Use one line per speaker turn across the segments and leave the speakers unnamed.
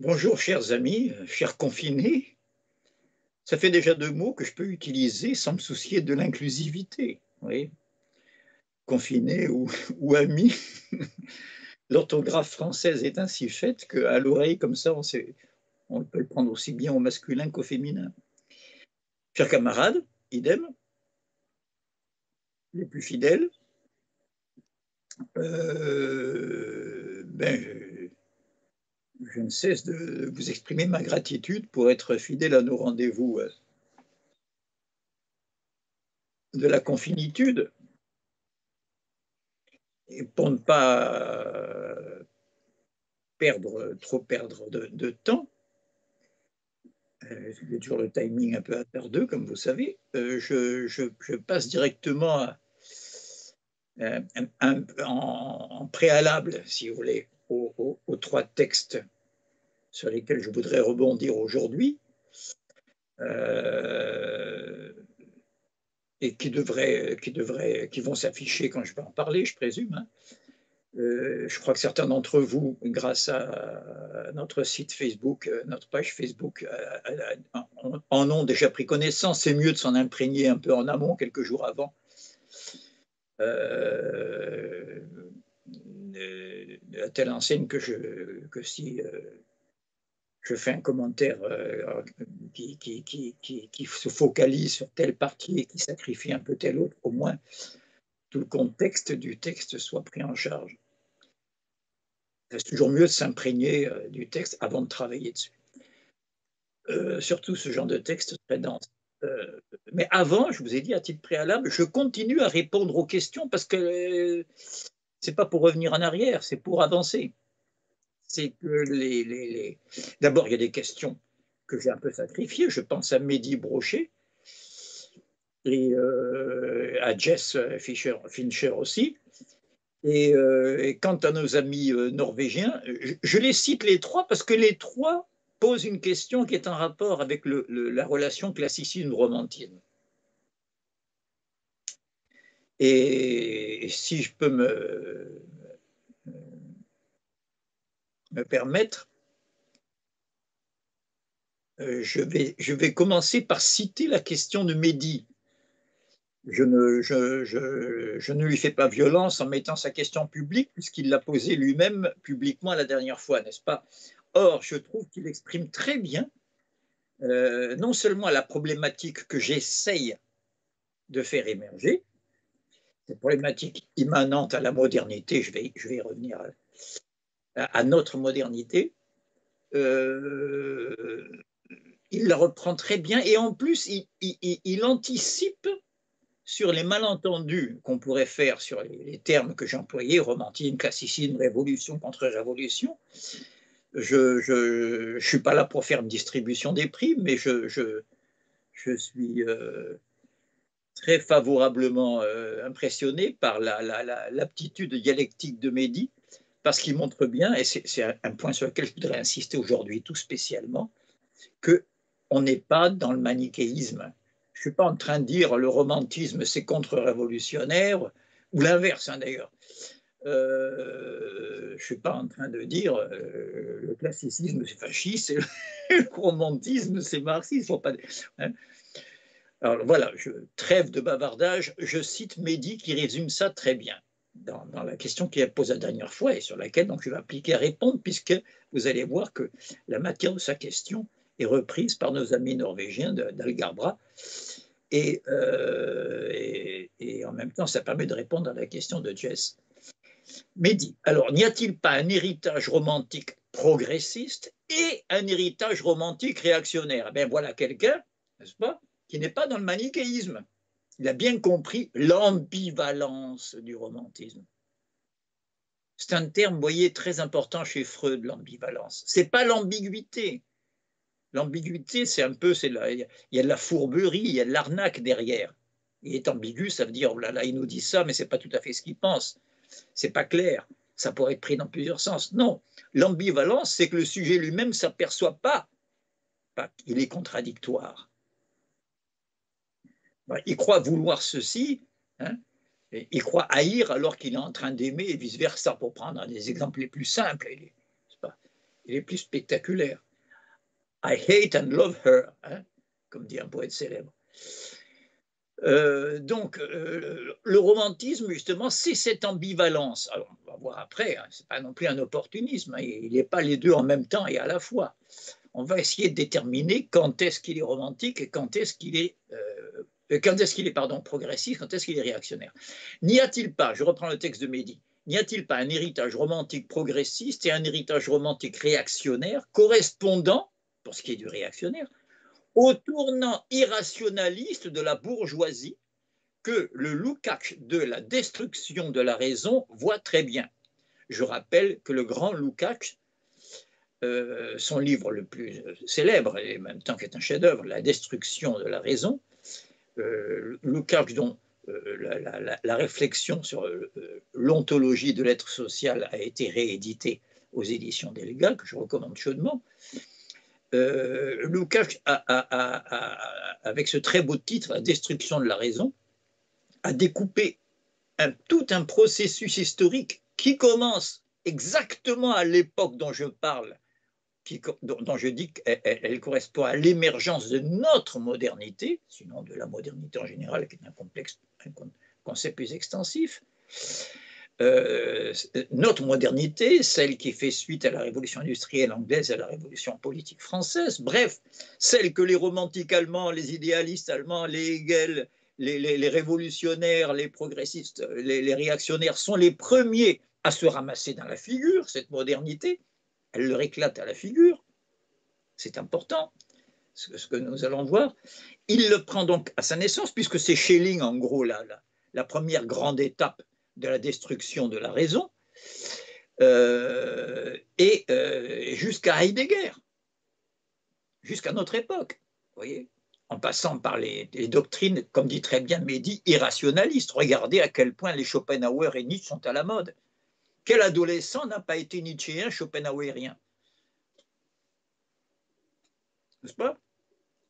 Bonjour chers amis, chers confinés. Ça fait déjà 2 mots que je peux utiliser sans me soucier de l'inclusivité. Oui. Confinés ou amis. L'orthographe française est ainsi faite qu'à l'oreille, comme ça, on peut le prendre aussi bien au masculin qu'au féminin. Chers camarades, idem, les plus fidèles, je ne cesse de vous exprimer ma gratitude pour être fidèle à nos rendez-vous de la confinitude et pour ne pas trop perdre de temps. J'ai toujours le timing un peu hasardeux, comme vous savez. Je passe directement en préalable, si vous voulez, aux 3 textes sur lesquels je voudrais rebondir aujourd'hui et qui vont s'afficher quand je vais en parler, je présume. Hein. Je crois que certains d'entre vous, grâce à notre site Facebook, notre page Facebook, en ont déjà pris connaissance. C'est mieux de s'en imprégner un peu en amont, quelques jours avant. À telle enseigne que si je fais un commentaire qui se focalise sur telle partie et qui sacrifie un peu telle autre, au moins tout le contexte du texte soit pris en charge. C'est toujours mieux de s'imprégner du texte avant de travailler dessus. Surtout ce genre de texte très dense. Mais avant, je vous ai dit à titre préalable, je continue à répondre aux questions parce que c'est pas pour revenir en arrière, c'est pour avancer. C'est que d'abord, il y a des questions que j'ai un peu sacrifiées. Je pense à Mehdi Brochet et à Jess Fincher aussi. Et quant à nos amis norvégiens, je les cite les trois parce que les trois posent une question qui est en rapport avec la relation classicisme-romantisme. Et si je peux me permettre, je vais commencer par citer la question de Mehdi. Je ne lui fais pas violence en mettant sa question publique, puisqu'il l'a posée lui-même publiquement la dernière fois, n'est-ce pas? Or, je trouve qu'il exprime très bien non seulement la problématique que j'essaye de faire émerger, cette problématique immanente à la modernité, je vais y revenir à notre modernité, il la reprend très bien et en plus, il anticipe sur les malentendus qu'on pourrait faire sur les termes que j'employais, romantisme, classicisme, révolution, contre-révolution. Je ne suis pas là pour faire une distribution des prix, mais je suis très favorablement impressionné par l'aptitude dialectique de Mehdi, parce qu'il montre bien, et c'est un point sur lequel je voudrais insister aujourd'hui tout spécialement, qu'on n'est pas dans le manichéisme. Je ne suis pas en train de dire le romantisme c'est contre-révolutionnaire, ou l'inverse hein, d'ailleurs. Je ne suis pas en train de dire le classicisme c'est fasciste, et le romantisme c'est marxiste. Faut pas, hein. Alors voilà, trêve de bavardage, je cite Mehdi qui résume ça très bien dans la question qu'il a posée la dernière fois et sur laquelle donc, je vais appliquer à répondre, puisque vous allez voir que la matière de sa question est reprise par nos amis norvégiens d'Algarbra. Et en même temps, ça permet de répondre à la question de Jess. Mehdi, alors n'y a-t-il pas un héritage romantique progressiste et un héritage romantique réactionnaire? Eh bien voilà quelqu'un, n'est-ce pas, qui n'est pas dans le manichéisme. Il a bien compris l'ambivalence du romantisme. C'est un terme, vous voyez, très important chez Freud, l'ambivalence. Ce n'est pas l'ambiguïté. L'ambiguïté, c'est un peu, il y a de la fourberie, il y a de l'arnaque derrière. Il est ambigu, ça veut dire, oh là là, il nous dit ça, mais ce n'est pas tout à fait ce qu'il pense. C'est pas clair. Ça pourrait être pris dans plusieurs sens. Non, l'ambivalence, c'est que le sujet lui-même ne s'aperçoit pas qu'il est contradictoire. Il croit vouloir ceci, hein, il croit haïr alors qu'il est en train d'aimer et vice-versa, pour prendre des exemples les plus simples. et les plus spectaculaires. I hate and love her, hein, comme dit un poète célèbre. Le romantisme, justement, c'est cette ambivalence. Alors, on va voir après, hein, ce n'est pas non plus un opportunisme, hein, il n'est pas les deux en même temps et à la fois. On va essayer de déterminer quand est-ce qu'il est romantique et quand est-ce qu'il est, progressiste, quand est-ce qu'il est réactionnaire. N'y a-t-il pas, je reprends le texte de Mehdi, n'y a-t-il pas un héritage romantique progressiste et un héritage romantique réactionnaire correspondant, pour ce qui est du réactionnaire, au tournant irrationaliste de la bourgeoisie que le Lukács de la destruction de la raison voit très bien. Je rappelle que le grand Lukács, son livre le plus célèbre et en même temps qui est un chef-d'œuvre, La destruction de la raison, Lukács dont la réflexion sur l'ontologie de l'être social a été rééditée aux éditions Delga, que je recommande chaudement. Lukács, avec ce très beau titre, La destruction de la raison, a découpé tout un processus historique qui commence exactement à l'époque dont je parle, dont je dis qu'elle correspond à l'émergence de notre modernité, sinon de la modernité en général, qui est un concept plus extensif. Notre modernité, celle qui fait suite à la révolution industrielle anglaise et à la révolution politique française, bref, celle que les romantiques allemands, les idéalistes allemands, les Hegel, les révolutionnaires, les progressistes, les réactionnaires sont les premiers à se ramasser dans la figure, cette modernité, elle leur éclate à la figure, c'est important, ce que nous allons voir. Il le prend donc à sa naissance, puisque c'est Schelling, en gros, la première grande étape de la destruction de la raison, jusqu'à Heidegger, jusqu'à notre époque, vous voyez, en passant par les doctrines, comme dit très bien Mehdi, irrationalistes. Regardez à quel point les Schopenhauer et Nietzsche sont à la mode. Quel adolescent n'a pas été nietzschéen, schopenhauerien? N'est-ce pas?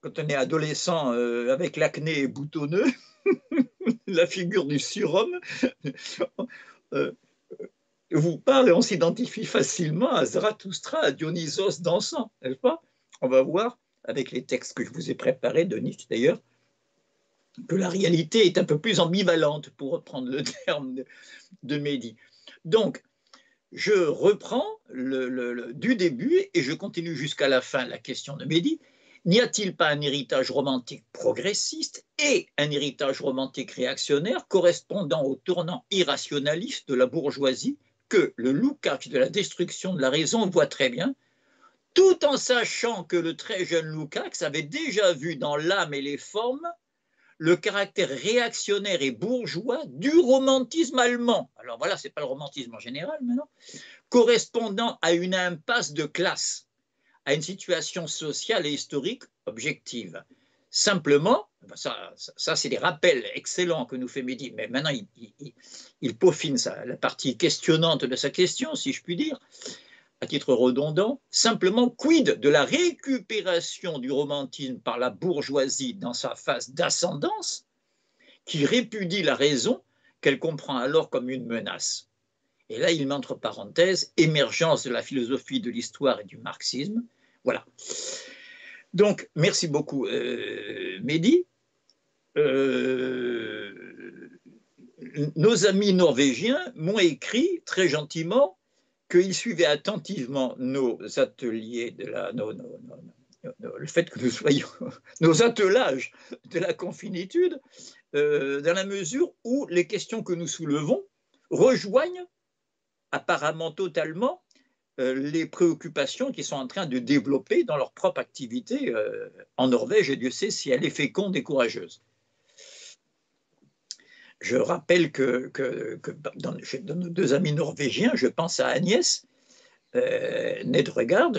Quand on est adolescent avec l'acné boutonneux, la figure du surhomme vous parle et on s'identifie facilement à Zarathustra, à Dionysos dansant, n'est-ce pas? On va voir, avec les textes que je vous ai préparés, de Nietzsche d'ailleurs, que la réalité est un peu plus ambivalente, pour reprendre le terme de Mehdi. Donc, je reprends du début et je continue jusqu'à la fin la question de Mehdi. N'y a-t-il pas un héritage romantique progressiste et un héritage romantique réactionnaire correspondant au tournant irrationaliste de la bourgeoisie que le Lukács de la destruction de la raison voit très bien, tout en sachant que le très jeune Lukács avait déjà vu dans l'âme et les formes le caractère réactionnaire et bourgeois du romantisme allemand. Alors voilà, ce n'est pas le romantisme en général maintenant, correspondant à une impasse de classe, à une situation sociale et historique objective. Simplement, ça c'est des rappels excellents que nous fait Mehdi, mais maintenant il peaufine la partie questionnante de sa question, si je puis dire, à titre redondant, simplement quid de la récupération du romantisme par la bourgeoisie dans sa phase d'ascendance, qui répudie la raison qu'elle comprend alors comme une menace. Et là, il met entre parenthèses émergence de la philosophie de l'histoire et du marxisme. Voilà. Donc, merci beaucoup, Mehdi. Nos amis norvégiens m'ont écrit très gentiment qu'ils suivaient attentivement nos ateliers, le fait que nous soyons, nos attelages de la confinitude, dans la mesure où les questions que nous soulevons rejoignent apparemment totalement les préoccupations qu'ils sont en train de développer dans leur propre activité en Norvège, et Dieu sait si elle est féconde et courageuse. Je rappelle que dans nos deux amis norvégiens, je pense à Agnès Nedregard,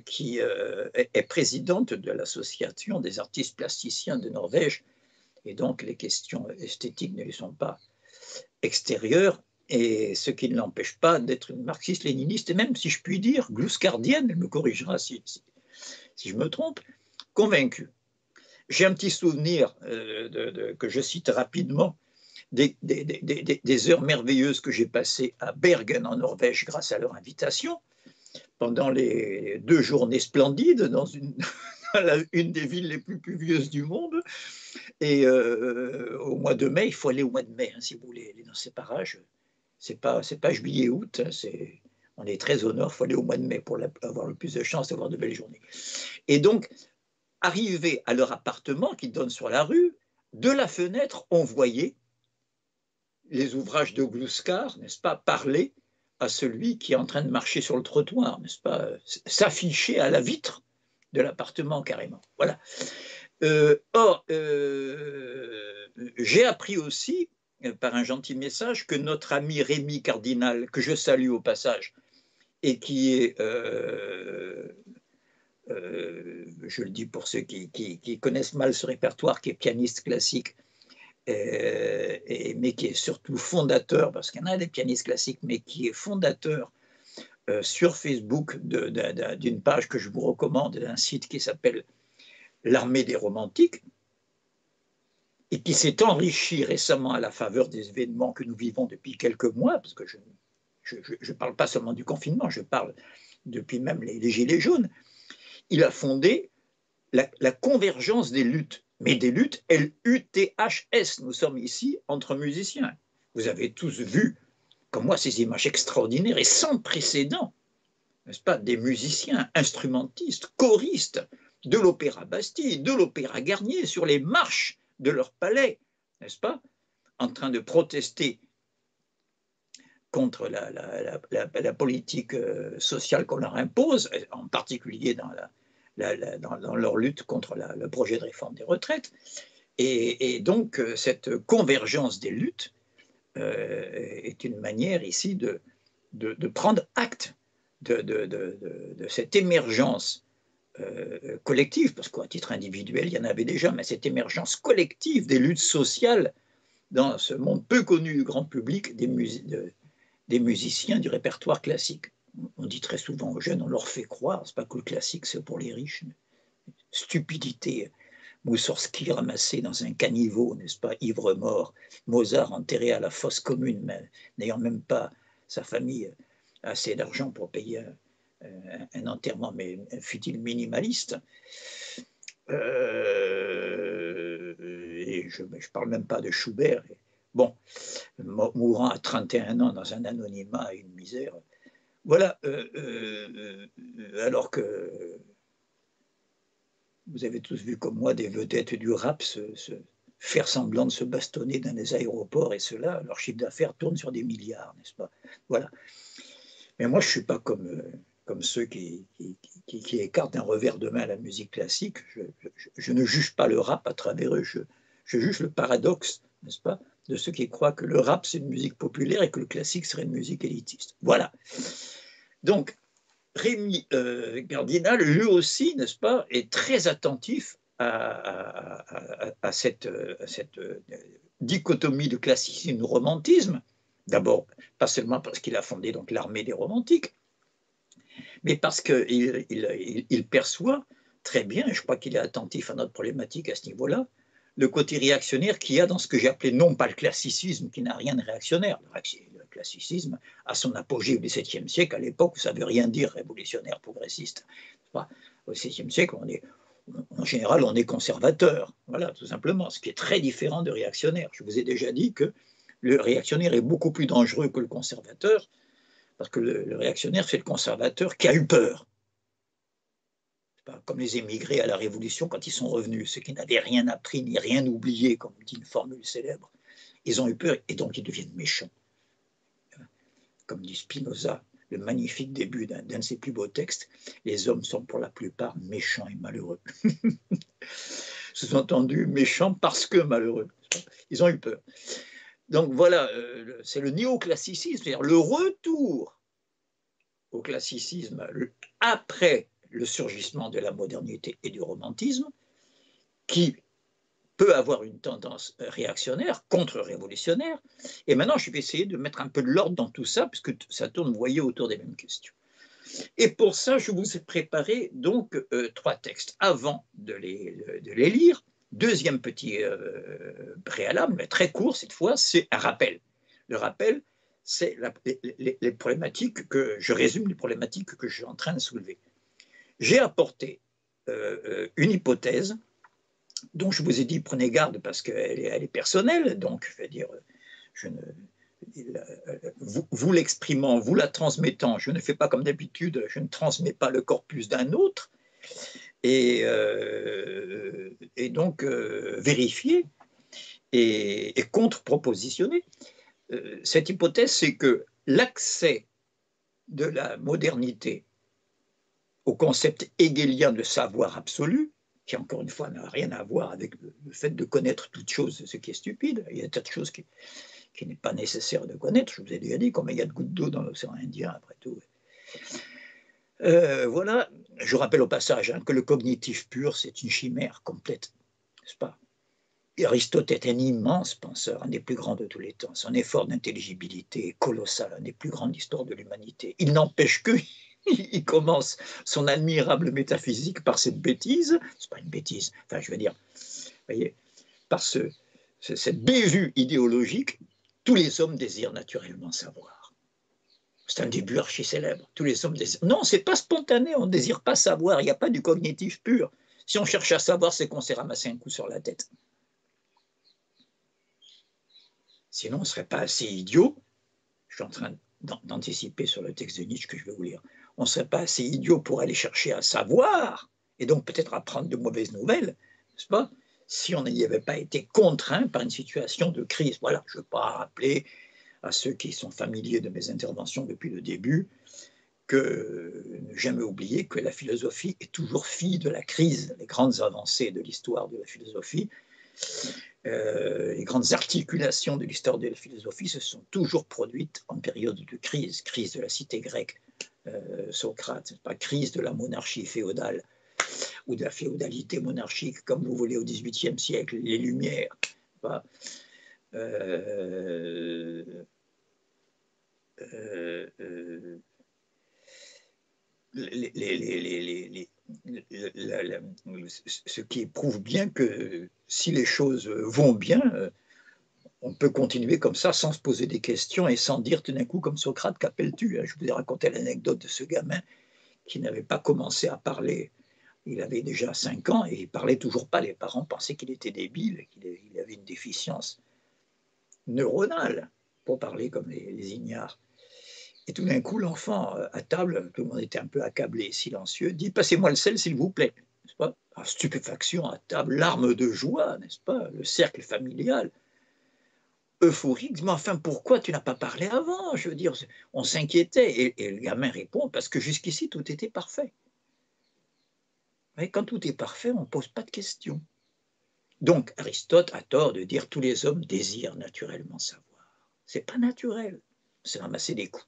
qui est présidente de l'Association des artistes plasticiens de Norvège, et donc les questions esthétiques ne lui sont pas extérieures, et ce qui ne l'empêche pas d'être une marxiste-léniniste, et même, si je puis dire, glouscardienne, elle me corrigera si je me trompe, convaincue. J'ai un petit souvenir que je cite rapidement des heures merveilleuses que j'ai passées à Bergen en Norvège grâce à leur invitation. pendant les 2 journées splendides dans une des villes les plus pluvieuses du monde. Et au mois de mai, il faut aller au mois de mai, hein, si vous voulez aller dans ces parages. C'est pas juillet-août, hein, on est très au nord, il faut aller au mois de mai pour avoir le plus de chances d'avoir de belles journées. Et donc, arrivé à leur appartement qui donne sur la rue, de la fenêtre, on voyait les ouvrages de Gluskar, n'est-ce pas, parler à celui qui est en train de marcher sur le trottoir, n'est-ce pas, s'afficher à la vitre de l'appartement carrément. Voilà. Or, j'ai appris aussi, par un gentil message, que notre ami Rémi Cardinal, que je salue au passage, et qui est, je le dis pour ceux qui connaissent mal ce répertoire, qui est pianiste classique, mais qui est surtout fondateur, parce qu'il y en a des pianistes classiques, mais qui est fondateur sur Facebook d'une page que je vous recommande, d'un site qui s'appelle l'Armée des Romantiques, et qui s'est enrichi récemment à la faveur des événements que nous vivons depuis quelques mois, parce que je ne parle pas seulement du confinement, je parle depuis même les Gilets jaunes. Il a fondé la convergence des luttes, mais des luttes L-U-T-H-S. Nous sommes ici entre musiciens. Vous avez tous vu, comme moi, ces images extraordinaires et sans précédent, n'est-ce pas, des musiciens, instrumentistes, choristes, de l'Opéra Bastille, de l'Opéra Garnier, sur les marches de leur palais, n'est-ce pas, en train de protester contre la politique sociale qu'on leur impose, en particulier dans leur lutte contre le projet de réforme des retraites. Et donc, cette convergence des luttes est une manière ici de prendre acte de cette émergence collective, parce qu'à titre individuel, il y en avait déjà, mais cette émergence collective des luttes sociales dans ce monde peu connu du grand public des musiciens du répertoire classique. On dit très souvent aux jeunes, on leur fait croire, c'est pas que le classique c'est pour les riches, mais stupidité. Moussorski ramassé dans un caniveau, n'est-ce pas, ivre-mort, Mozart enterré à la fosse commune, mais n'ayant même pas sa famille assez d'argent pour payer un enterrement, mais fut-il minimaliste. Et je ne parle même pas de Schubert. Bon, mourant à 31 ans dans un anonymat et une misère. Voilà, alors que vous avez tous vu comme moi des vedettes du rap faire semblant de se bastonner dans les aéroports, et cela, leur chiffre d'affaires tourne sur des milliards, n'est-ce pas? Voilà. Mais moi, je ne suis pas comme ceux qui écartent d'un revers de main la musique classique. Je ne juge pas le rap à travers eux, je juge le paradoxe, n'est-ce pas, de ceux qui croient que le rap, c'est une musique populaire et que le classique serait une musique élitiste. Voilà. Donc, Rémi Cardinal, lui aussi, n'est-ce pas, est très attentif à cette dichotomie de classicisme et de romantisme. D'abord, pas seulement parce qu'il a fondé donc l'Armée des Romantiques, mais parce qu'il perçoit très bien, et je crois qu'il est attentif à notre problématique à ce niveau-là, le côté réactionnaire qu'il y a dans ce que j'ai appelé non pas le classicisme, qui n'a rien de réactionnaire. Le classicisme a son apogée au XVIIe siècle, à l'époque où ça ne veut rien dire révolutionnaire, progressiste. Au XVIIe siècle, en général, on est conservateur, voilà, tout simplement, ce qui est très différent de réactionnaire. Je vous ai déjà dit que le réactionnaire est beaucoup plus dangereux que le conservateur, parce que le réactionnaire, c'est le conservateur qui a eu peur. Comme les émigrés à la Révolution quand ils sont revenus, ceux qui n'avaient rien appris ni rien oublié, comme dit une formule célèbre, ils ont eu peur et donc ils deviennent méchants. Comme dit Spinoza, le magnifique début d'un de ses plus beaux textes, les hommes sont pour la plupart méchants et malheureux. Sous-entendu, méchants parce que malheureux. Ils ont eu peur. Donc voilà, c'est le néoclassicisme, c'est-à-dire le retour au classicisme après le surgissement de la modernité et du romantisme, qui peut avoir une tendance réactionnaire, contre-révolutionnaire. Et maintenant, je vais essayer de mettre un peu de l'ordre dans tout ça, puisque ça tourne, vous voyez, autour des mêmes questions. Et pour ça, je vous ai préparé donc 3 textes avant de les lire. Deuxième petit préalable, mais très court cette fois, c'est un rappel. Le rappel, c'est les problématiques que je résume, les problématiques que je suis en train de soulever. J'ai apporté une hypothèse dont je vous ai dit prenez garde parce qu'elle est personnelle, donc je vais dire, je ne, vous l'exprimant, vous la transmettant, je ne fais pas comme d'habitude, je ne transmets pas le corpus d'un autre, et donc vérifier et contre-propositionner. Cette hypothèse, c'est que l'accès de la modernité au concept hegelien de savoir absolu, qui encore une fois n'a rien à voir avec le fait de connaître toute chose, ce qui est stupide, il y a des tas de choses qui n'est pas nécessaire de connaître, je vous ai déjà dit, combien il y a de gouttes d'eau dans l'océan Indien, après tout. Voilà, je rappelle au passage que le cognitif pur, c'est une chimère complète, n'est-ce pas? Et Aristote est un immense penseur, un des plus grands de tous les temps. Son effort d'intelligibilité est colossal, un des plus grands de l'histoire de l'humanité. Il n'empêche que il commence son admirable métaphysique par cette bêtise, c'est pas une bêtise, enfin je veux dire, voyez, par cette bévue idéologique, tous les hommes désirent naturellement savoir. C'est un début archi célèbre. Tous les hommes désirent. Non, c'est pas spontané, on ne désire pas savoir, il n'y a pas du cognitif pur. Si on cherche à savoir, c'est qu'on s'est ramassé un coup sur la tête. Sinon, on ne serait pas assez idiot. Je suis en train d'anticiper sur le texte de Nietzsche que je vais vous lire. On ne serait pas assez idiot pour aller chercher à savoir, et donc peut-être apprendre de mauvaises nouvelles, n'est-ce pas? Si on n'y avait pas été contraint par une situation de crise. Voilà, je ne veux pas rappeler à ceux qui sont familiers de mes interventions depuis le début que ne jamais oublier que la philosophie est toujours fille de la crise. Les grandes avancées de l'histoire de la philosophie, les grandes articulations de l'histoire de la philosophie se sont toujours produites en période de crise. Crise de la cité grecque, Socrate, pas crise de la monarchie féodale ou de la féodalité monarchique, comme vous voulez, au XVIIIe siècle, les Lumières. Pas, ce qui prouve bien que si les choses vont bien, on peut continuer comme ça sans se poser des questions et sans dire tout d'un coup comme Socrate, qu'appelles-tu? Je vous ai raconté l'anecdote de ce gamin qui n'avait pas commencé à parler. Il avait déjà 5 ans et il ne parlait toujours pas. Les parents pensaient qu'il était débile, qu'il avait une déficience neuronale pour parler comme les ignares. Et tout d'un coup, l'enfant, à table, tout le monde était un peu accablé, silencieux, dit « Passez-moi le sel, s'il vous plaît ». N'est-ce pas? Stupéfaction à table, larmes de joie, n'est-ce pas? Le cercle familial, euphorique. Mais enfin, pourquoi tu n'as pas parlé avant? Je veux dire, on s'inquiétait. Et le gamin répond « Parce que jusqu'ici, tout était parfait ». Mais quand tout est parfait, on ne pose pas de questions. Donc, Aristote a tort de dire « Tous les hommes désirent naturellement savoir ». Ce n'est pas naturel, c'est ramasser des coups.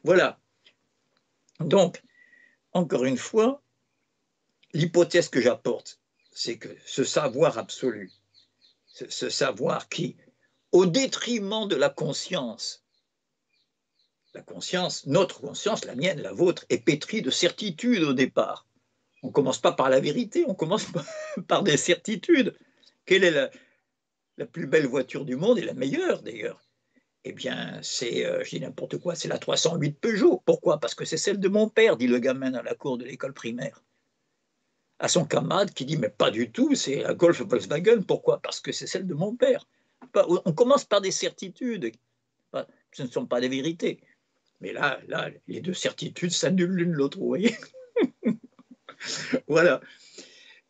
Voilà. Donc, encore une fois, l'hypothèse que j'apporte, c'est que ce savoir absolu, ce savoir qui, au détriment de la conscience, notre conscience, la mienne, la vôtre, est pétrie de certitudes au départ. On ne commence pas par la vérité, on commence par des certitudes. Quelle est la plus belle voiture du monde et la meilleure d'ailleurs? Eh bien, c'est, je dis n'importe quoi, c'est la 308 Peugeot. Pourquoi? Parce que c'est celle de mon père, dit le gamin dans la cour de l'école primaire. À son camarade qui dit, mais pas du tout, c'est la Golf Volkswagen. Pourquoi? Parce que c'est celle de mon père. On commence par des certitudes, ce ne sont pas des vérités. Mais là, les deux certitudes s'annulent l'une l'autre, vous voyez. Voilà.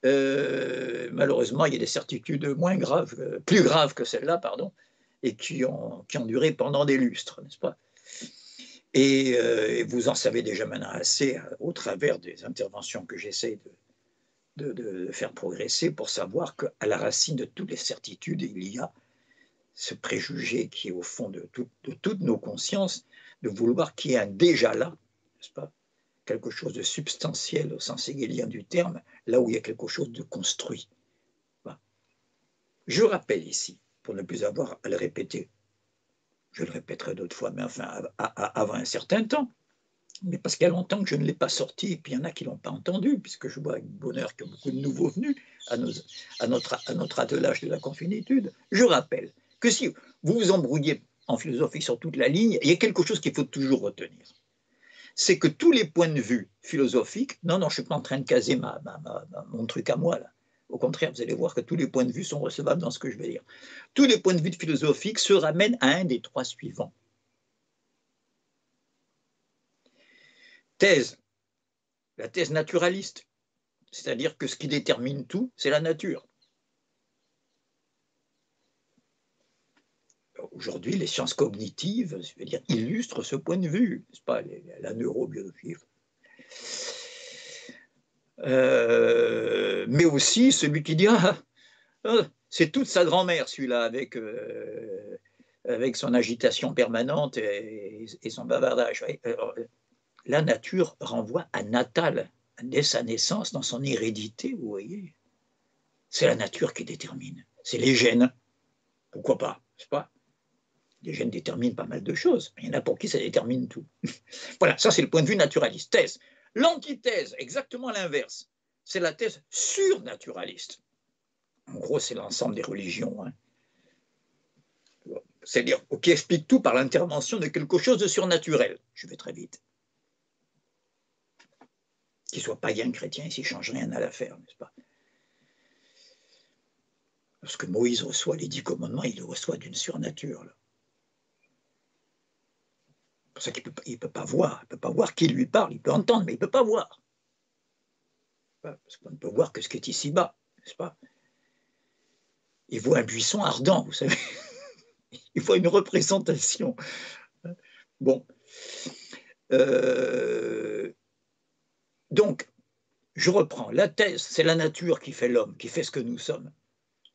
Malheureusement, il y a des certitudes moins graves, plus graves que celles-là, pardon, et qui ont duré pendant des lustres, n'est-ce pas? Et vous en savez déjà maintenant assez au travers des interventions que j'essaie de faire progresser pour savoir qu'à la racine de toutes les certitudes, il y a ce préjugé qui est au fond de toutes nos consciences, de vouloir qu'il y ait un déjà là, n'est-ce pas? Quelque chose de substantiel au sens hegelien du terme, là où il y a quelque chose de construit. Voilà. Je rappelle ici, pour ne plus avoir à le répéter, je le répéterai d'autres fois, mais enfin avant un certain temps, mais parce qu'il y a longtemps que je ne l'ai pas sorti, et puis il y en a qui ne l'ont pas entendu, puisque je vois avec bonheur qu'il y a beaucoup de nouveaux venus à notre attelage de la confinitude. Je rappelle que si vous vous embrouillez en philosophie sur toute la ligne, il y a quelque chose qu'il faut toujours retenir. C'est que tous les points de vue philosophiques, non, je ne suis pas en train de caser mon truc à moi, là. Au contraire, vous allez voir que tous les points de vue sont recevables dans ce que je vais dire. Tous les points de vue philosophiques se ramènent à un des trois suivants. Thèse, la thèse naturaliste, c'est-à-dire que ce qui détermine tout, c'est la nature. Aujourd'hui, les sciences cognitives, je veux dire, illustrent ce point de vue, n'est-ce pas, la neurobiologie. Mais aussi celui qui dit c'est toute sa grand-mère, celui-là, avec son agitation permanente et son bavardage. La nature renvoie à natal, dès sa naissance, dans son hérédité, vous voyez. C'est la nature qui détermine. C'est les gènes. Pourquoi pas, n'est-ce pas? Les gènes déterminent pas mal de choses. Il y en a pour qui ça détermine tout. Voilà, ça c'est le point de vue naturaliste. Thèse. L'antithèse, exactement l'inverse. C'est la thèse surnaturaliste. En gros, c'est l'ensemble des religions. Hein. C'est-à-dire qui explique tout par l'intervention de quelque chose de surnaturel. Je vais très vite. Qu'il soit païen, chrétien, ici, ne change rien à l'affaire, n'est-ce pas? Lorsque Moïse reçoit les 10 commandements, il les reçoit d'une surnature. Là. C'est pour ça qu'il ne peut pas voir. Il ne peut pas voir qui lui parle. Il peut entendre, mais il ne peut pas voir. Parce qu'on ne peut voir que ce qui est ici-bas, n'est-ce pas? Il voit un buisson ardent, vous savez. Il voit une représentation. Bon. Donc, je reprends. La thèse, c'est la nature qui fait l'homme, qui fait ce que nous sommes.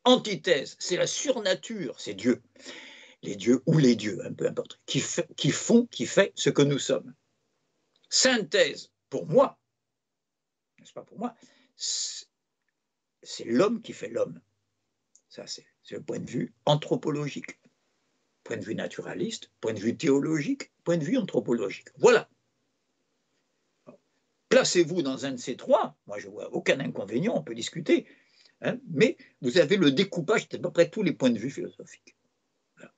Antithèse, c'est la surnature, c'est Dieu. Les dieux ou les dieux, peu importe, qui fait ce que nous sommes. Synthèse, pour moi, n'est-ce pas pour moi, c'est l'homme qui fait l'homme. Ça, c'est le point de vue anthropologique. Point de vue naturaliste, point de vue théologique, point de vue anthropologique. Voilà. Placez-vous dans un de ces trois, moi je ne vois aucun inconvénient, on peut discuter, hein, mais vous avez le découpage d'à peu près tous les points de vue philosophiques. Voilà.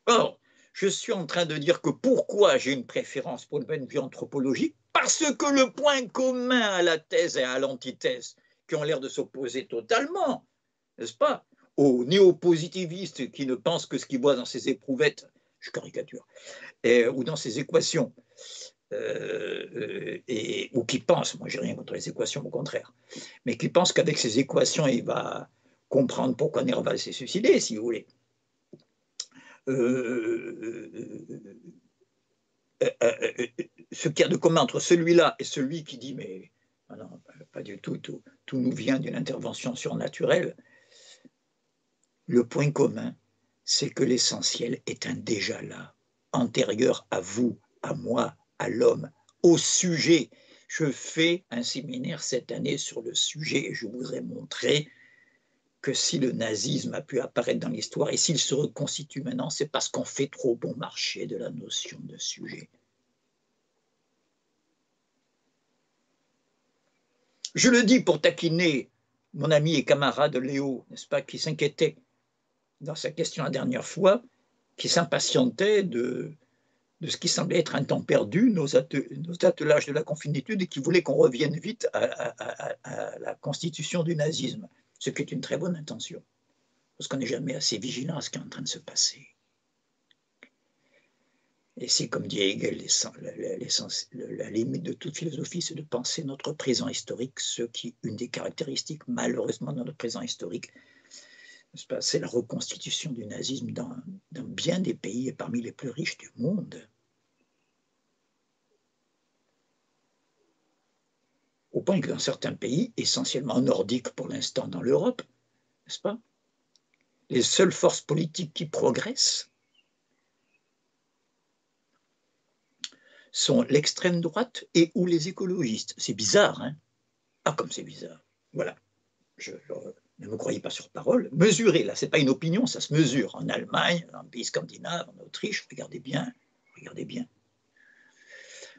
Or, je suis en train de dire que pourquoi j'ai une préférence pour le point de vue anthropologique, parce que le point commun à la thèse et à l'antithèse, qui ont l'air de s'opposer totalement, n'est-ce pas, aux néo-positivistes qui ne pensent que ce qu'ils voient dans ces éprouvettes, je caricature, ou dans ces équations, ou qui pensent, moi j'ai rien contre les équations, au contraire, mais qui pensent qu'avec ces équations, il va comprendre pourquoi Nerval s'est suicidé, si vous voulez. Ce qu'il y a de commun entre celui-là et celui qui dit mais non, pas du tout, tout nous vient d'une intervention surnaturelle, le point commun, c'est que l'essentiel est un déjà là, antérieur à vous, à moi, à l'homme, au sujet. Je fais un séminaire cette année sur le sujet et je voudrais montrer que si le nazisme a pu apparaître dans l'histoire et s'il se reconstitue maintenant, c'est parce qu'on fait trop bon marché de la notion de sujet. Je le dis pour taquiner mon ami et camarade Léo, n'est-ce pas, qui s'inquiétait dans sa question la dernière fois, qui s'impatientait de ce qui semblait être un temps perdu, nos attelages de la confinitude, et qui voulait qu'on revienne vite à la constitution du nazisme, ce qui est une très bonne intention, parce qu'on n'est jamais assez vigilant à ce qui est en train de se passer. Et si, comme dit Hegel, la limite de toute philosophie, c'est de penser notre présent historique, ce qui, une des caractéristiques, malheureusement, de notre présent historique, c'est la reconstitution du nazisme dans bien des pays et parmi les plus riches du monde. Au point que dans certains pays, essentiellement nordiques pour l'instant dans l'Europe, n'est-ce pas, les seules forces politiques qui progressent sont l'extrême droite et ou les écologistes. C'est bizarre, hein? Ah, comme c'est bizarre. Voilà. Ne me croyez pas sur parole. Mesurez, là, ce n'est pas une opinion, ça se mesure. En Allemagne, dans les pays scandinaves, en Autriche, regardez bien.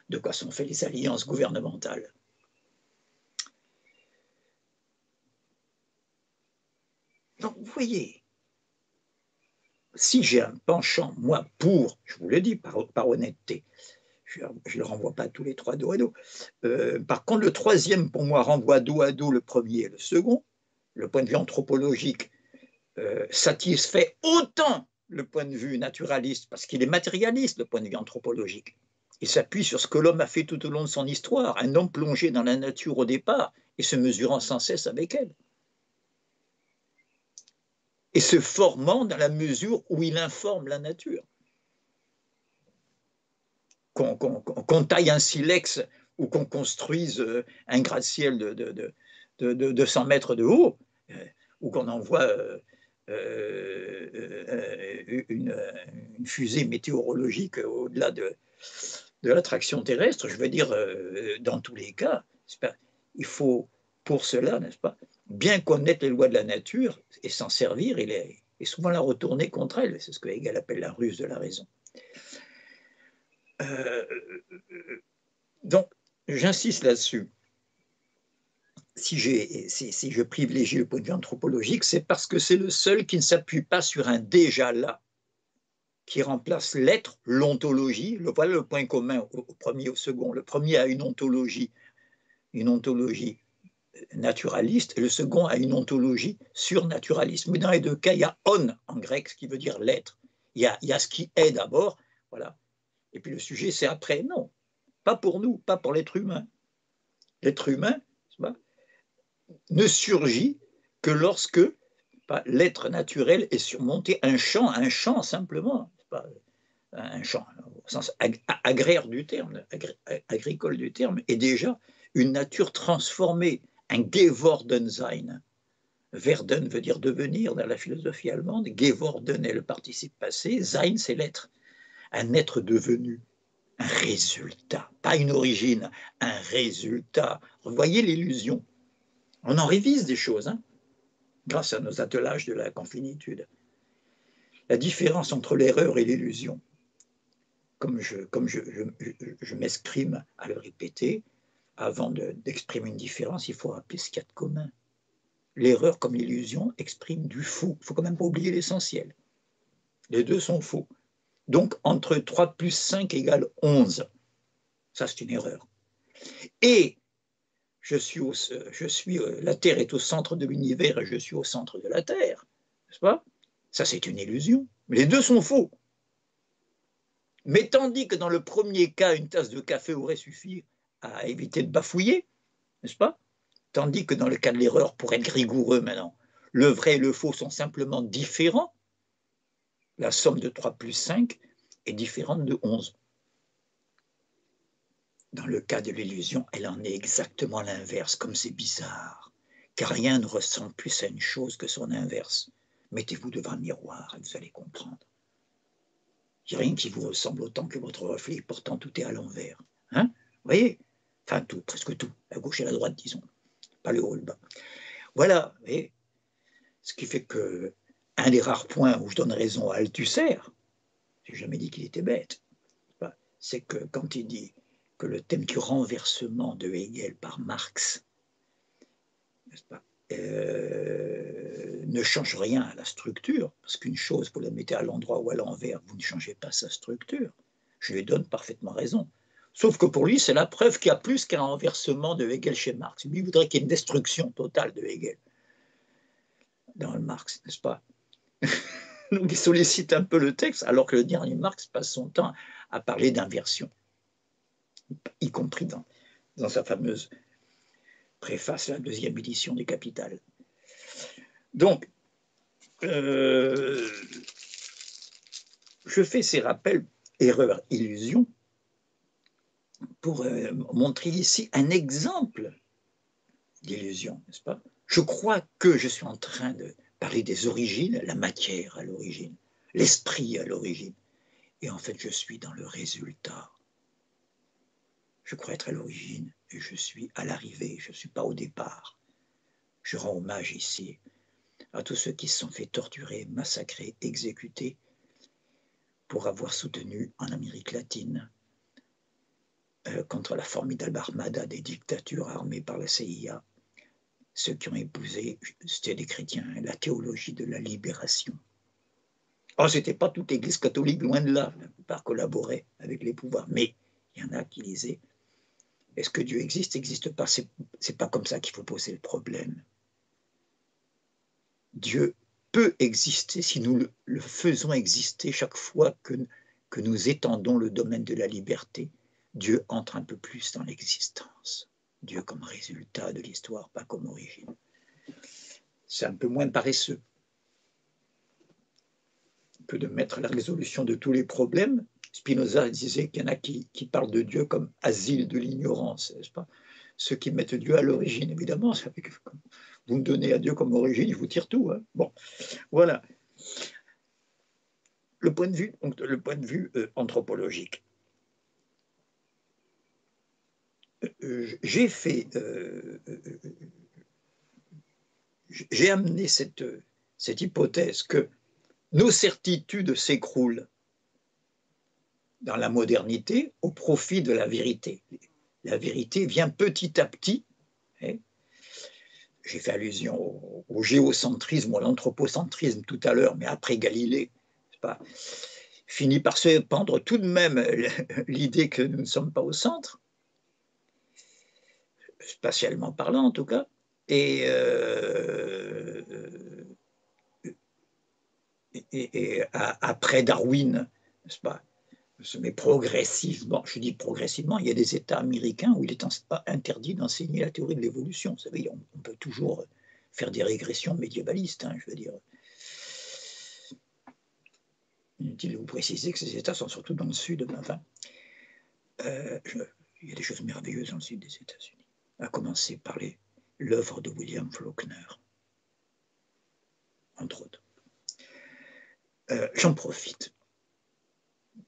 De quoi sont faites les alliances gouvernementales. Donc, vous voyez, si j'ai un penchant, moi, pour, je vous le dis par honnêteté, je ne le renvoie pas tous les trois dos à dos. Par contre, le troisième, pour moi, renvoie dos à dos le premier et le second. Le point de vue anthropologique satisfait autant le point de vue naturaliste, parce qu'il est matérialiste, le point de vue anthropologique. Il s'appuie sur ce que l'homme a fait tout au long de son histoire, un homme plongé dans la nature au départ et se mesurant sans cesse avec elle. Et se formant dans la mesure où il informe la nature. Qu'on taille un silex ou qu'on construise un gratte-ciel de 200 mètres de haut, ou qu'on envoie une fusée météorologique au-delà de l'attraction terrestre, je veux dire, dans tous les cas, il faut pour cela, n'est-ce pas, bien connaître les lois de la nature et s'en servir et souvent la retourner contre elle. C'est ce que Hegel appelle la ruse de la raison. Donc, j'insiste là-dessus. Si je privilégie le point de vue anthropologique, c'est parce que c'est le seul qui ne s'appuie pas sur un déjà là, qui remplace l'être, l'ontologie. Voilà le point commun au premier et au second. Le premier a une ontologie naturaliste, et le second a une ontologie surnaturaliste. Mais dans les deux cas, il y a on en grec, ce qui veut dire l'être. Il y a ce qui est d'abord, voilà. Et puis le sujet, c'est après. Non, pas pour nous, pas pour l'être humain. L'être humain ne surgit que lorsque l'être naturel est surmonté un champ simplement, un champ au sens agraire du terme, agricole du terme, est déjà une nature transformée, un Gewordensein. Werden veut dire devenir dans la philosophie allemande, Geworden est le participe passé, Sein c'est l'être, un être devenu, un résultat, pas une origine, un résultat. Vous voyez l'illusion. On en révise des choses, hein, grâce à nos attelages de la confinitude. La différence entre l'erreur et l'illusion, comme je m'exprime à le répéter, avant d'exprimer une différence, il faut rappeler ce qu'il y a de commun. L'erreur comme l'illusion exprime du faux. Il ne faut quand même pas oublier l'essentiel. Les deux sont faux. Donc, entre 3 plus 5 égale 11. Ça, c'est une erreur. Et la Terre est au centre de l'univers et je suis au centre de la Terre. N'est-ce pas? Ça, c'est une illusion. Mais les deux sont faux. Mais tandis que dans le premier cas, une tasse de café aurait suffi à éviter de bafouiller, n'est-ce pas? Tandis que dans le cas de l'erreur, pour être rigoureux maintenant, le vrai et le faux sont simplement différents. La somme de 3 plus 5 est différente de 11. Dans le cas de l'illusion, elle en est exactement l'inverse, comme c'est bizarre, car rien ne ressemble plus à une chose que son inverse. Mettez-vous devant un miroir et vous allez comprendre. Il n'y a rien qui vous ressemble autant que votre reflet, pourtant tout est à l'envers. Hein? Vous voyez? Enfin tout, presque tout, la gauche et la droite, disons, pas le haut et le bas. Voilà, et ce qui fait que un des rares points où je donne raison à Althusser, j'ai jamais dit qu'il était bête, c'est que quand il dit que le thème du renversement de Hegel par Marx, n'est-ce pas, ne change rien à la structure, parce qu'une chose, vous la mettez à l'endroit ou à l'envers, vous ne changez pas sa structure. Je lui donne parfaitement raison. Sauf que pour lui, c'est la preuve qu'il y a plus qu'un renversement de Hegel chez Marx. Lui voudrait qu'il y ait une destruction totale de Hegel dans le Marx, n'est-ce pas? Donc il sollicite un peu le texte, alors que le dernier Marx passe son temps à parler d'inversion, y compris dans sa fameuse préface, la deuxième édition du Capital. Donc, je fais ces rappels, erreurs, illusions, pour montrer ici un exemple d'illusion, n'est-ce pas? Je crois que je suis en train de parler des origines, la matière à l'origine, l'esprit à l'origine, et en fait je suis dans le résultat. Je crois être à l'origine et je suis à l'arrivée, je ne suis pas au départ. Je rends hommage ici à tous ceux qui se sont fait torturer, massacrer, exécuter pour avoir soutenu en Amérique latine contre la formidable armada des dictatures armées par la CIA, ceux qui ont épousé, c'était des chrétiens, la théologie de la libération. Oh, ce n'était pas toute l'Église catholique, loin de là. La plupart collaboraient avec les pouvoirs. Mais il y en a qui disaient, est-ce que Dieu existe, n'existe pas? C'est pas comme ça qu'il faut poser le problème. Dieu peut exister si nous le faisons exister chaque fois que nous étendons le domaine de la liberté. Dieu entre un peu plus dans l'existence. Dieu comme résultat de l'histoire, pas comme origine. C'est un peu moins paresseux que de mettre la résolution de tous les problèmes. Spinoza disait qu'il y en a qui parlent de Dieu comme asile de l'ignorance, n'est-ce pas? Ceux qui mettent Dieu à l'origine, évidemment, vous me donnez à Dieu comme origine, il vous tire tout. Hein. Bon, voilà. Le point de vue anthropologique. J'ai amené cette hypothèse que nos certitudes s'écroulent dans la modernité au profit de la vérité. La vérité vient petit à petit. Hein, j'ai fait allusion au géocentrisme ou à l'anthropocentrisme tout à l'heure, mais après Galilée, pas, finit par se répandre tout de même l'idée que nous ne sommes pas au centre, spatialement parlant en tout cas, et après Darwin, n'est-ce pas, mais progressivement, je dis progressivement, il y a des États américains où il est interdit d'enseigner la théorie de l'évolution. Vous savez, on peut toujours faire des régressions médiévalistes, hein, je veux dire. Inutile de vous préciser que ces États sont surtout dans le sud. Enfin, il y a des choses merveilleuses dans le sud des États-Unis, à commencer par l'œuvre de William Faulkner, entre autres. J'en profite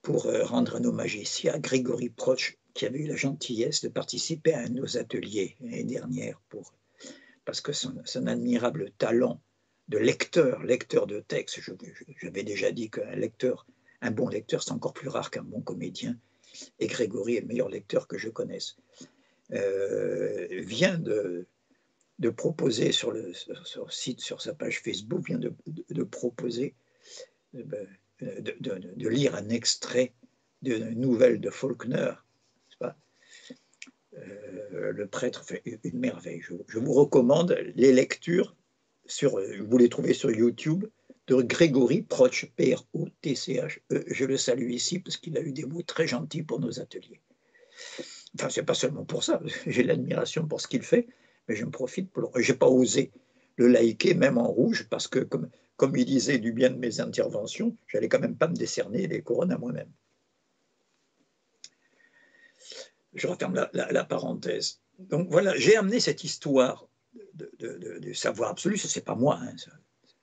pour rendre un hommage ici à Grégory Proch, qui avait eu la gentillesse de participer à un de nos ateliers l'année dernière, parce que son admirable talent de lecteur de texte, j'avais déjà dit un bon lecteur, c'est encore plus rare qu'un bon comédien, et Grégory est le meilleur lecteur que je connaisse, vient de proposer sur le site, sur sa page Facebook, vient de proposer de lire un extrait d'une nouvelle de Faulkner. Le prêtre fait une merveille. Je vous recommande les lectures, vous les trouvez sur YouTube, de Grégory Proch, P-R-O-T-C-H. Je le salue ici parce qu'il a eu des mots très gentils pour nos ateliers. Enfin, c'est pas seulement pour ça, j'ai l'admiration pour ce qu'il fait, mais je me profite j'ai pas osé le liker, même en rouge, parce que comme il disait du bien de mes interventions, j'allais quand même pas me décerner les couronnes à moi-même. Je referme la parenthèse. Donc voilà, j'ai amené cette histoire de savoir absolu, ce n'est pas moi, hein,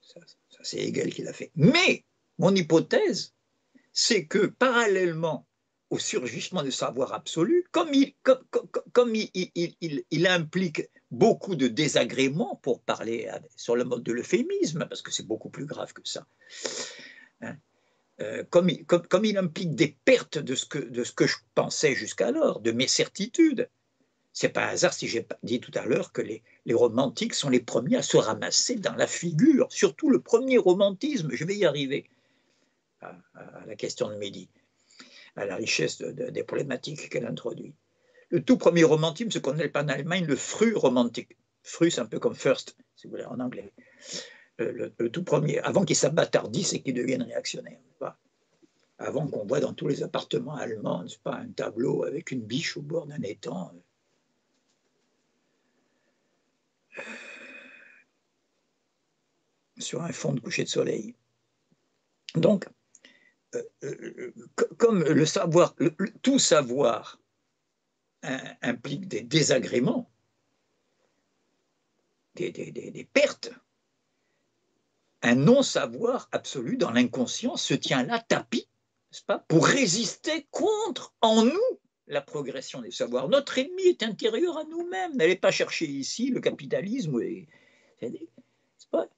ça c'est Hegel qui l'a fait. Mais mon hypothèse, c'est que parallèlement au surgissement du savoir absolu, comme il implique beaucoup de désagréments, pour parler sur le mode de l'euphémisme, parce que c'est beaucoup plus grave que ça, hein, comme il implique des pertes de ce que je pensais jusqu'alors, de mes certitudes, c'est pas un hasard si j'ai dit tout à l'heure que les romantiques sont les premiers à se ramasser dans la figure, surtout le premier romantisme, je vais y arriver à la question de Mehdi, à la richesse des problématiques qu'elle introduit. Le tout premier romantisme, ce qu'on appelle en Allemagne le Frühromantik. Früh, c'est un peu comme first, si vous voulez, en anglais. Le tout premier, avant qu'ils s'abattardissent et qu'ils deviennent réactionnaires. Avant qu'on voit dans tous les appartements allemands, c'est pas, un tableau avec une biche au bord d'un étang. Sur un fond de coucher de soleil. Donc, comme le savoir, tout savoir implique des désagréments, des pertes, un non-savoir absolu dans l'inconscient se tient là tapis, n'est-ce pas, pour résister contre, en nous, la progression des savoirs. Notre ennemi est intérieur à nous-mêmes. N'allez pas chercher ici le capitalisme. C'est pas...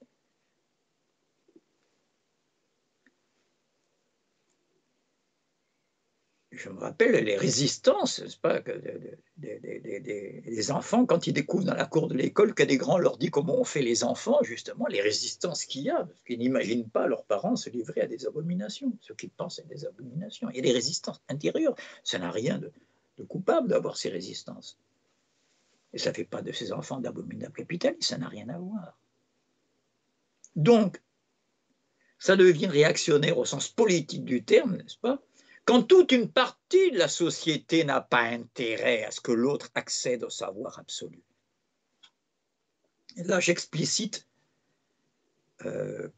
je me rappelle les résistances, n'est-ce pas, des enfants quand ils découvrent dans la cour de l'école que des grands leur disent comment on fait les enfants, justement, les résistances qu'il y a, parce qu'ils n'imaginent pas leurs parents se livrer à des abominations, ce qu'ils pensent à des abominations. Il y a des résistances intérieures, ça n'a rien de coupable d'avoir ces résistances. Et ça ne fait pas de ces enfants d'abominables capitalistes, ça n'a rien à voir. Donc, ça devient réactionnaire au sens politique du terme, n'est-ce pas? Quand toute une partie de la société n'a pas intérêt à ce que l'autre accède au savoir absolu. Et là, j'explicite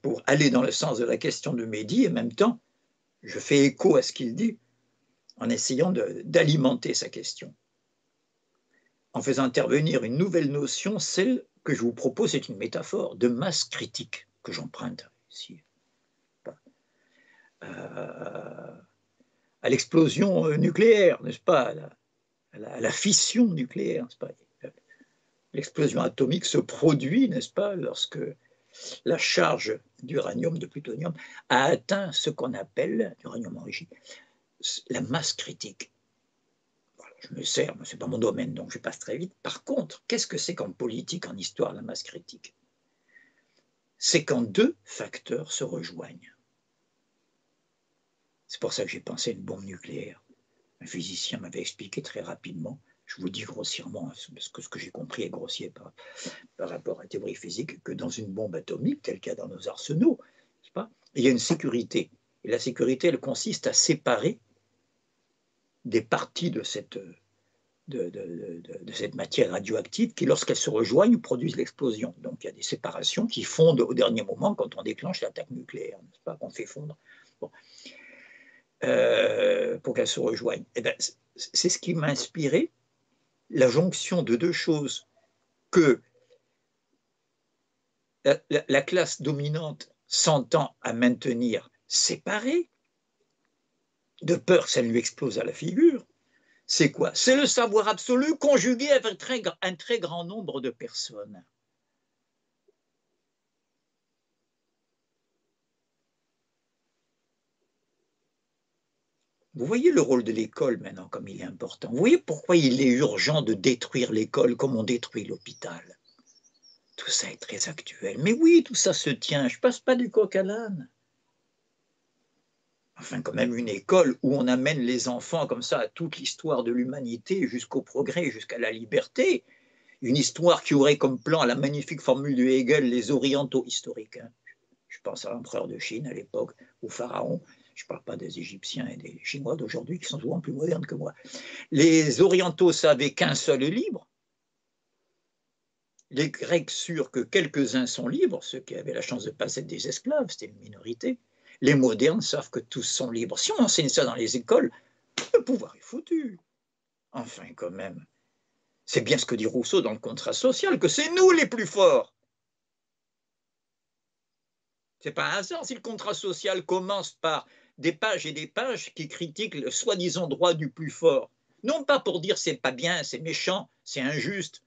pour aller dans le sens de la question de Mehdi, et en même temps, je fais écho à ce qu'il dit en essayant d'alimenter sa question. En faisant intervenir une nouvelle notion, celle que je vous propose est une métaphore de masse critique que j'emprunte ici. À l'explosion nucléaire, n'est-ce pas, à la fission nucléaire, n'est-ce pas. L'explosion atomique se produit, n'est-ce pas, lorsque la charge d'uranium, de plutonium, a atteint ce qu'on appelle, l'uranium enrichi, la masse critique. Voilà, je me sers, ce n'est pas mon domaine, donc je passe très vite. Par contre, qu'est-ce que c'est qu'en politique, en histoire, la masse critique? C'est quand deux facteurs se rejoignent. C'est pour ça que j'ai pensé à une bombe nucléaire. Un physicien m'avait expliqué très rapidement, je vous dis grossièrement, parce que ce que j'ai compris est grossier par rapport à la théorie physique, que dans une bombe atomique, telle qu'il y a dans nos arsenaux, il y a une sécurité. Et la sécurité, elle consiste à séparer des parties de cette matière radioactive qui, lorsqu'elles se rejoignent, produisent l'explosion. Donc il y a des séparations qui fondent au dernier moment quand on déclenche l'attaque nucléaire, n'est-ce pas, qu'on fait fondre. Bon. Pour qu'elles se rejoignent. Et bien, c'est ce qui m'a inspiré la jonction de deux choses que la classe dominante s'entend à maintenir séparées, de peur que ça lui explose à la figure. C'est quoi? C'est le savoir absolu conjugué avec un très grand nombre de personnes. Vous voyez le rôle de l'école maintenant comme il est important. Vous voyez pourquoi il est urgent de détruire l'école comme on détruit l'hôpital. Tout ça est très actuel. Mais oui, tout ça se tient. Je ne passe pas du coq à l'âne. Enfin, quand même une école où on amène les enfants comme ça à toute l'histoire de l'humanité, jusqu'au progrès, jusqu'à la liberté. Une histoire qui aurait comme plan la magnifique formule de Hegel, les orientaux historiques. Hein. Je pense à l'empereur de Chine à l'époque, au pharaon. Je ne parle pas des Égyptiens et des Chinois d'aujourd'hui qui sont souvent plus modernes que moi. Les orientaux savaient qu'un seul est libre. Les Grecs surent que quelques-uns sont libres, ceux qui avaient la chance de ne pas être des esclaves, c'était une minorité. Les modernes savent que tous sont libres. Si on enseigne ça dans les écoles, le pouvoir est foutu. Enfin, quand même. C'est bien ce que dit Rousseau dans le contrat social, que c'est nous les plus forts. C'est pas un hasard si le contrat social commence par des pages et des pages qui critiquent le soi-disant droit du plus fort. Non pas pour dire c'est pas bien, c'est méchant, c'est injuste,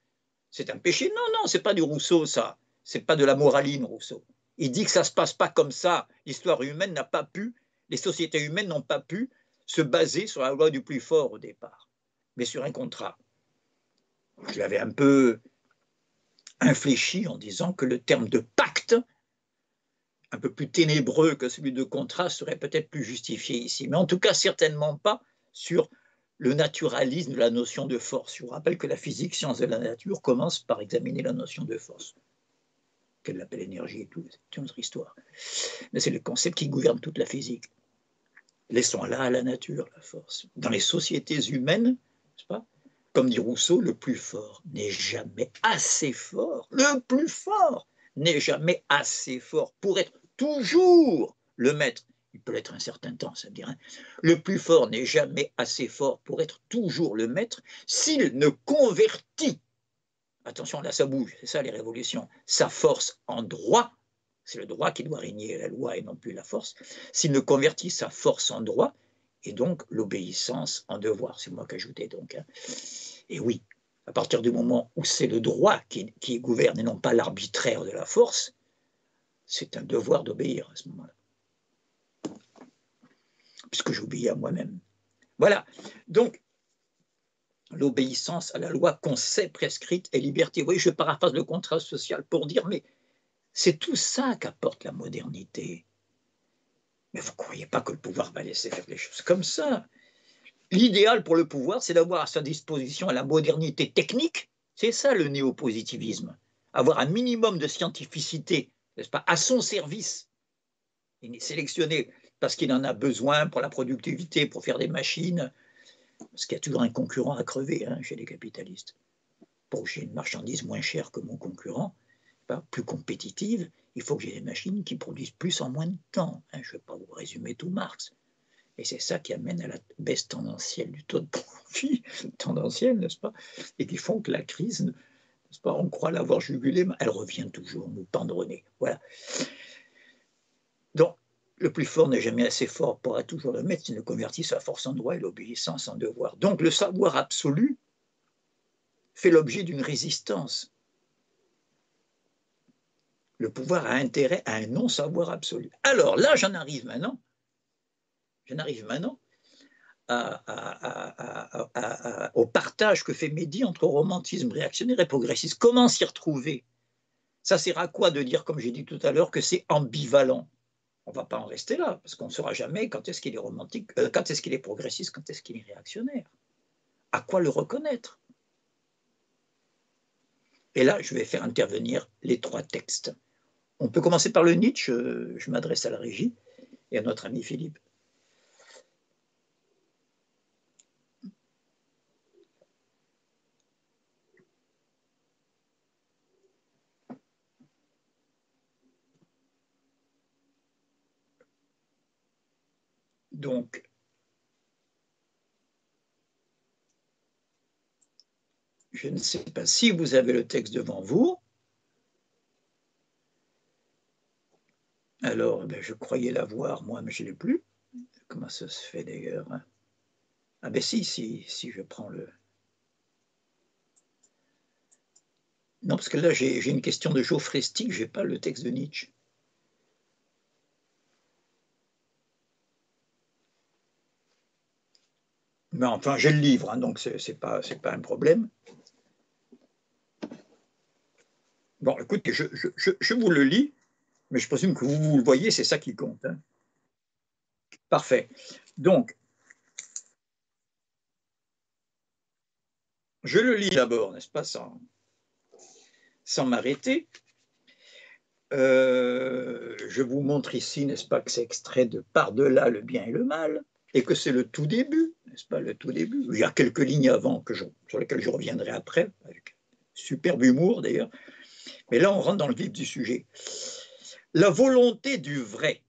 c'est un péché. Non, non, c'est pas du Rousseau, ça. C'est pas de la moraline, Rousseau. Il dit que ça se passe pas comme ça. L'histoire humaine n'a pas pu, les sociétés humaines n'ont pas pu se baser sur la loi du plus fort au départ, mais sur un contrat. Je l'avais un peu infléchi en disant que le terme de pacte, un peu plus ténébreux que celui de contrat, serait peut-être plus justifié ici. Mais en tout cas, certainement pas sur le naturalisme de la notion de force. Je vous rappelle que la physique, science de la nature, commence par examiner la notion de force, qu'elle appelle énergie et tout, c'est une autre histoire. Mais c'est le concept qui gouverne toute la physique. Laissons-la à la nature, la force. Dans les sociétés humaines, n'est-ce pas, comme dit Rousseau, le plus fort n'est jamais assez fort. Le plus fort n'est jamais assez fort pour être toujours le maître. Il peut l'être un certain temps, ça me dirait. Le plus fort n'est jamais assez fort pour être toujours le maître s'il ne convertit, attention là ça bouge, c'est ça les révolutions, sa force en droit, c'est le droit qui doit régner la loi et non plus la force, s'il ne convertit sa force en droit et donc l'obéissance en devoir, c'est moi qui ajoutais donc. Hein. Et oui, à partir du moment où c'est le droit qui gouverne et non pas l'arbitraire de la force, c'est un devoir d'obéir à ce moment-là. Puisque j'obéis à moi-même. Voilà. Donc, l'obéissance à la loi qu'on sait prescrite est liberté. Oui, je paraphrase le contrat social pour dire, mais c'est tout ça qu'apporte la modernité. Mais vous ne croyez pas que le pouvoir va laisser faire les choses comme ça. L'idéal pour le pouvoir, c'est d'avoir à sa disposition la modernité technique. C'est ça le néopositivisme. Avoir un minimum de scientificité, n'est-ce pas, à son service. Il est sélectionné parce qu'il en a besoin pour la productivité, pour faire des machines, parce qu'il y a toujours un concurrent à crever chez les capitalistes. Pour que j'ai une marchandise moins chère que mon concurrent, plus compétitive, il faut que j'ai des machines qui produisent plus en moins de temps. Je ne vais pas vous résumer tout Marx. Et c'est ça qui amène à la baisse tendancielle du taux de profit, tendancielle, n'est-ce pas? Et qui font que la crise, n'est-ce pas, on croit l'avoir jugulée, mais elle revient toujours nous pendre au nez. Voilà. Donc, le plus fort n'est jamais assez fort pour toujours le maître, s'il ne convertit sa force en droit et l'obéissance en devoir. Donc, le savoir absolu fait l'objet d'une résistance. Le pouvoir a intérêt à un non-savoir absolu. Alors là, j'en arrive maintenant au partage que fait Mehdi entre romantisme réactionnaire et progressiste. Comment s'y retrouver? Ça sert à quoi de dire, comme j'ai dit tout à l'heure, que c'est ambivalent? On ne va pas en rester là, parce qu'on ne saura jamais quand est-ce qu'il est romantique, quand est-ce qu'il est progressiste, quand est-ce qu'il est réactionnaire. À quoi le reconnaître? Et là, je vais faire intervenir les trois textes. On peut commencer par le Nietzsche, je m'adresse à la régie et à notre ami Philippe. Donc, je ne sais pas si vous avez le texte devant vous. Alors, je croyais l'avoir, moi, mais je ne l'ai plus. Comment ça se fait d'ailleurs? Ah ben si je prends le... Non, parce que là, j'ai une question de Geoffrey Stieg, je n'ai pas le texte de Nietzsche. Mais enfin, j'ai le livre, donc ce n'est pas un problème. Bon, écoutez, je vous le lis, mais je présume que vous le voyez, c'est ça qui compte. Parfait. Donc, je le lis d'abord, n'est-ce pas, sans m'arrêter. Je vous montre ici, n'est-ce pas, que c'est extrait de Par-delà le bien et le mal, et que c'est le tout début, n'est-ce pas, le tout début. Il y a quelques lignes avant sur lesquelles je reviendrai après, avec superbe humour d'ailleurs. Mais là, on rentre dans le vif du sujet. La volonté du vrai,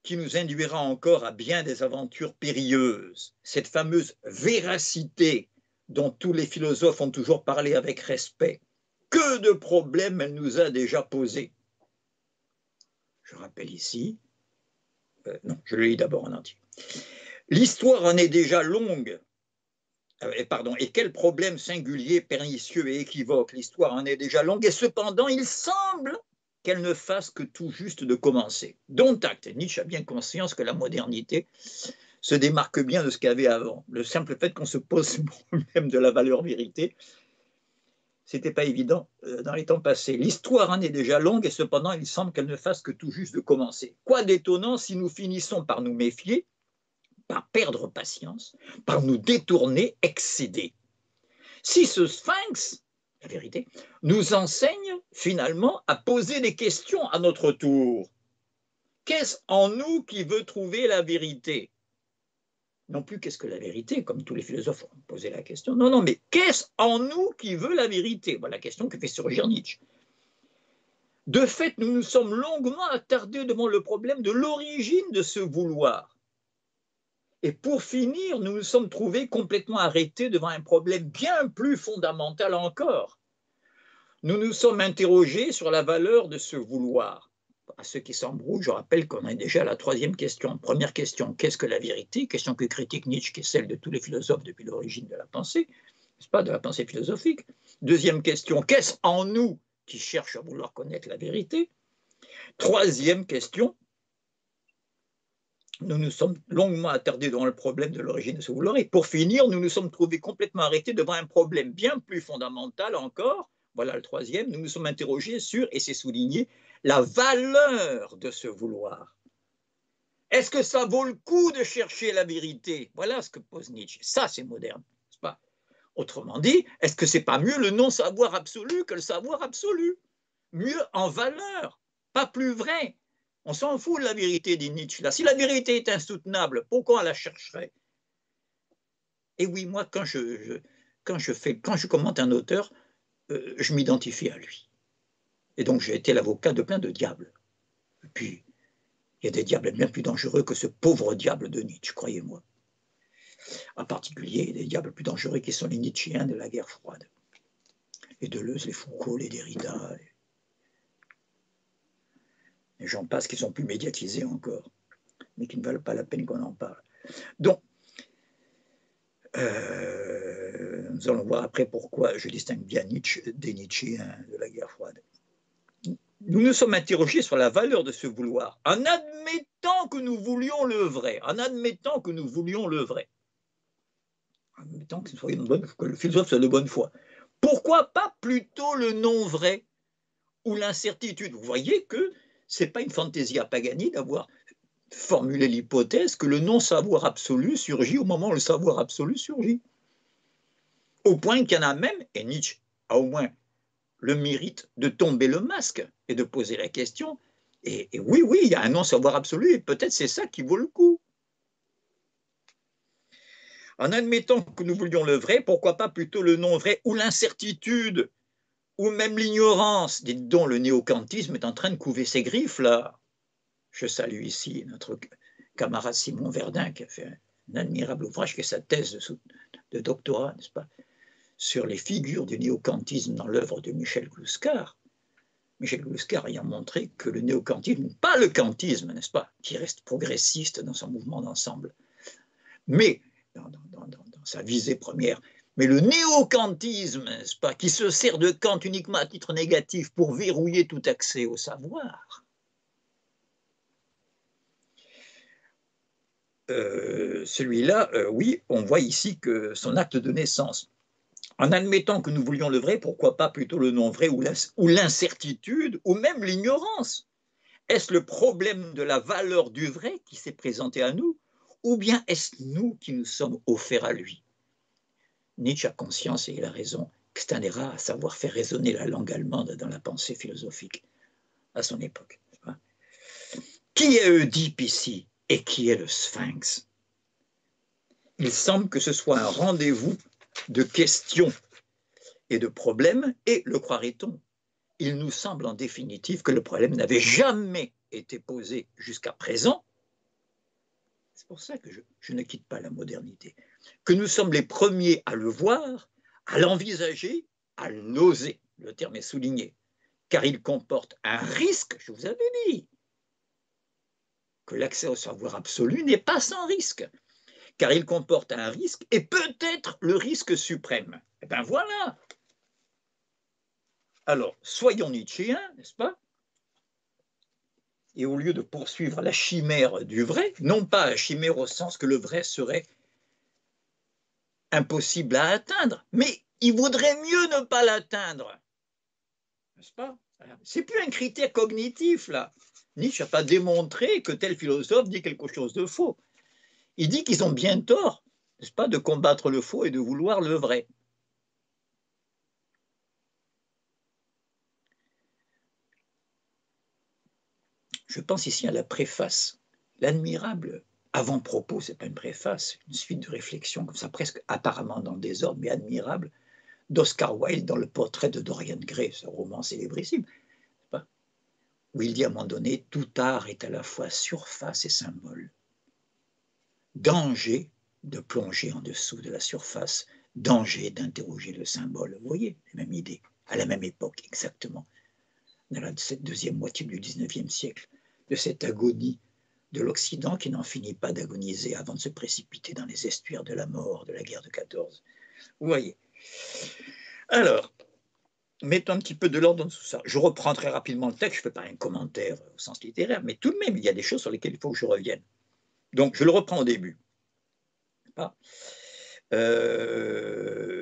qui nous induira encore à bien des aventures périlleuses, cette fameuse véracité dont tous les philosophes ont toujours parlé avec respect, que de problèmes elle nous a déjà posés. Je rappelle ici, non, je le lis d'abord en entier. L'histoire en est déjà longue, et quel problème singulier, pernicieux et équivoque. L'histoire en est déjà longue, et cependant, il semble qu'elle ne fasse que tout juste de commencer. Dont acte, Nietzsche a bien conscience que la modernité se démarque bien de ce qu'il y avait avant. Le simple fait qu'on se pose le problème de la valeur vérité, c'était pas évident dans les temps passés. L'histoire en est déjà longue, et cependant, il semble qu'elle ne fasse que tout juste de commencer. Quoi d'étonnant si nous finissons par nous méfier, par perdre patience, par nous détourner, excéder. Si ce sphinx, la vérité, nous enseigne finalement à poser des questions à notre tour. Qu'est-ce en nous qui veut trouver la vérité? Non plus qu'est-ce que la vérité, comme tous les philosophes ont posé la question. Non, mais qu'est-ce en nous qui veut la vérité? Voilà la question que fait surgir Nietzsche. De fait, nous nous sommes longuement attardés devant le problème de l'origine de ce vouloir. Et pour finir, nous nous sommes trouvés complètement arrêtés devant un problème bien plus fondamental encore. Nous nous sommes interrogés sur la valeur de ce vouloir. À ceux qui s'embrouillent, je rappelle qu'on est déjà à la troisième question. Première question, qu'est-ce que la vérité? Question que critique Nietzsche, qui est celle de tous les philosophes depuis l'origine de la pensée, n'est-ce pas, de la pensée philosophique. Deuxième question, qu'est-ce en nous qui cherche à vouloir connaître la vérité? Troisième question, nous nous sommes longuement attardés devant le problème de l'origine de ce vouloir. Et pour finir, nous nous sommes trouvés complètement arrêtés devant un problème bien plus fondamental encore. Voilà le troisième. Nous nous sommes interrogés sur, et c'est souligné, la valeur de ce vouloir. Est-ce que ça vaut le coup de chercher la vérité? Voilà ce que pose Nietzsche. Ça, c'est moderne, n'est-ce pas? Autrement dit, est-ce que c'est pas mieux le non-savoir absolu que le savoir absolu? Mieux en valeur, pas plus vrai. On s'en fout de la vérité, dit Nietzsche. Là. Si la vérité est insoutenable, pourquoi on la chercherait? Et oui, moi, quand je commente un auteur, je m'identifie à lui. Et donc, j'ai été l'avocat de plein de diables. Et puis, il y a des diables bien plus dangereux que ce pauvre diable de Nietzsche, croyez-moi. En particulier, des diables plus dangereux qui sont les Nietzschéens de la guerre froide. Les Deleuze, les Foucault, les Derrida, les gens passent qui sont plus médiatisés encore, mais qui ne valent pas la peine qu'on en parle. Donc, nous allons voir après pourquoi je distingue bien Nietzsche des Nietzschéens de la guerre froide. Nous nous sommes interrogés sur la valeur de ce vouloir, en admettant que nous voulions le vrai, en admettant que nous voulions le vrai, en admettant que le philosophe soit de bonne foi. Pourquoi pas plutôt le non-vrai ou l'incertitude? Vous voyez que ce n'est pas une fantaisie à Pagani d'avoir formulé l'hypothèse que le non-savoir absolu surgit au moment où le savoir absolu surgit. Au point qu'il y en a même, et Nietzsche a au moins le mérite de tomber le masque et de poser la question, et oui, il y a un non-savoir absolu, et peut-être c'est ça qui vaut le coup. En admettant que nous voulions le vrai, pourquoi pas plutôt le non-vrai ou l'incertitude, ou même l'ignorance? Dites donc, le néo-kantisme est en train de couver ses griffes, là. Je salue ici notre camarade Simon Verdun, qui a fait un admirable ouvrage, qui est sa thèse de doctorat, n'est-ce pas, sur les figures du néo-kantisme dans l'œuvre de Michel Gluskar. Michel Gluskar ayant montré que le néo-kantisme, pas le kantisme, n'est-ce pas, qui reste progressiste dans son mouvement d'ensemble, mais dans sa visée première, mais le néo-kantisme, n'est-ce pas, qui se sert de Kant uniquement à titre négatif pour verrouiller tout accès au savoir, celui-là, oui, on voit ici que son acte de naissance, en admettant que nous voulions le vrai, pourquoi pas plutôt le non-vrai ou l'incertitude, ou même l'ignorance? Est-ce le problème de la valeur du vrai qui s'est présenté à nous, ou bien est-ce nous qui nous sommes offerts à lui? Nietzsche a conscience, et il a raison, que c'est un des rares à savoir faire résonner la langue allemande dans la pensée philosophique à son époque. Qui est Oedipe ici et qui est le Sphinx? Il semble que ce soit un rendez-vous de questions et de problèmes, et le croirait-on? Il nous semble en définitive que le problème n'avait jamais été posé jusqu'à présent. C'est pour ça que je ne quitte pas la modernité, que nous sommes les premiers à le voir, à l'envisager, à l'oser. Le terme est souligné, car il comporte un risque, je vous avais dit, que l'accès au savoir absolu n'est pas sans risque, car il comporte un risque, et peut-être le risque suprême. Eh bien voilà. Alors, soyons nietzschéens, n'est-ce pas? Et au lieu de poursuivre la chimère du vrai, non pas la chimère au sens que le vrai serait impossible à atteindre, mais il vaudrait mieux ne pas l'atteindre. N'est-ce pas? C'est plus un critère cognitif, là. Nietzsche n'a pas démontré que tel philosophe dit quelque chose de faux. Il dit qu'ils ont bien tort, n'est-ce pas, de combattre le faux et de vouloir le vrai. Je pense ici à la préface, l'admirable avant-propos, ce n'est pas une préface, une suite de réflexions comme ça, presque apparemment dans le désordre, mais admirable, d'Oscar Wilde dans Le portrait de Dorian Gray, ce roman célébrissime, où il dit à un moment donné, tout art est à la fois surface et symbole. Danger de plonger en dessous de la surface, danger d'interroger le symbole. Vous voyez, la même idée, à la même époque exactement, dans cette deuxième moitié du XIXe siècle, de cette agonie de l'Occident qui n'en finit pas d'agoniser avant de se précipiter dans les estuaires de la mort, de la guerre de 14. Vous voyez. Alors, mettons un petit peu de l'ordre dans tout ça. Je reprends très rapidement le texte, je ne fais pas un commentaire au sens littéraire, mais tout de même, il y a des choses sur lesquelles il faut que je revienne. Donc, je le reprends au début.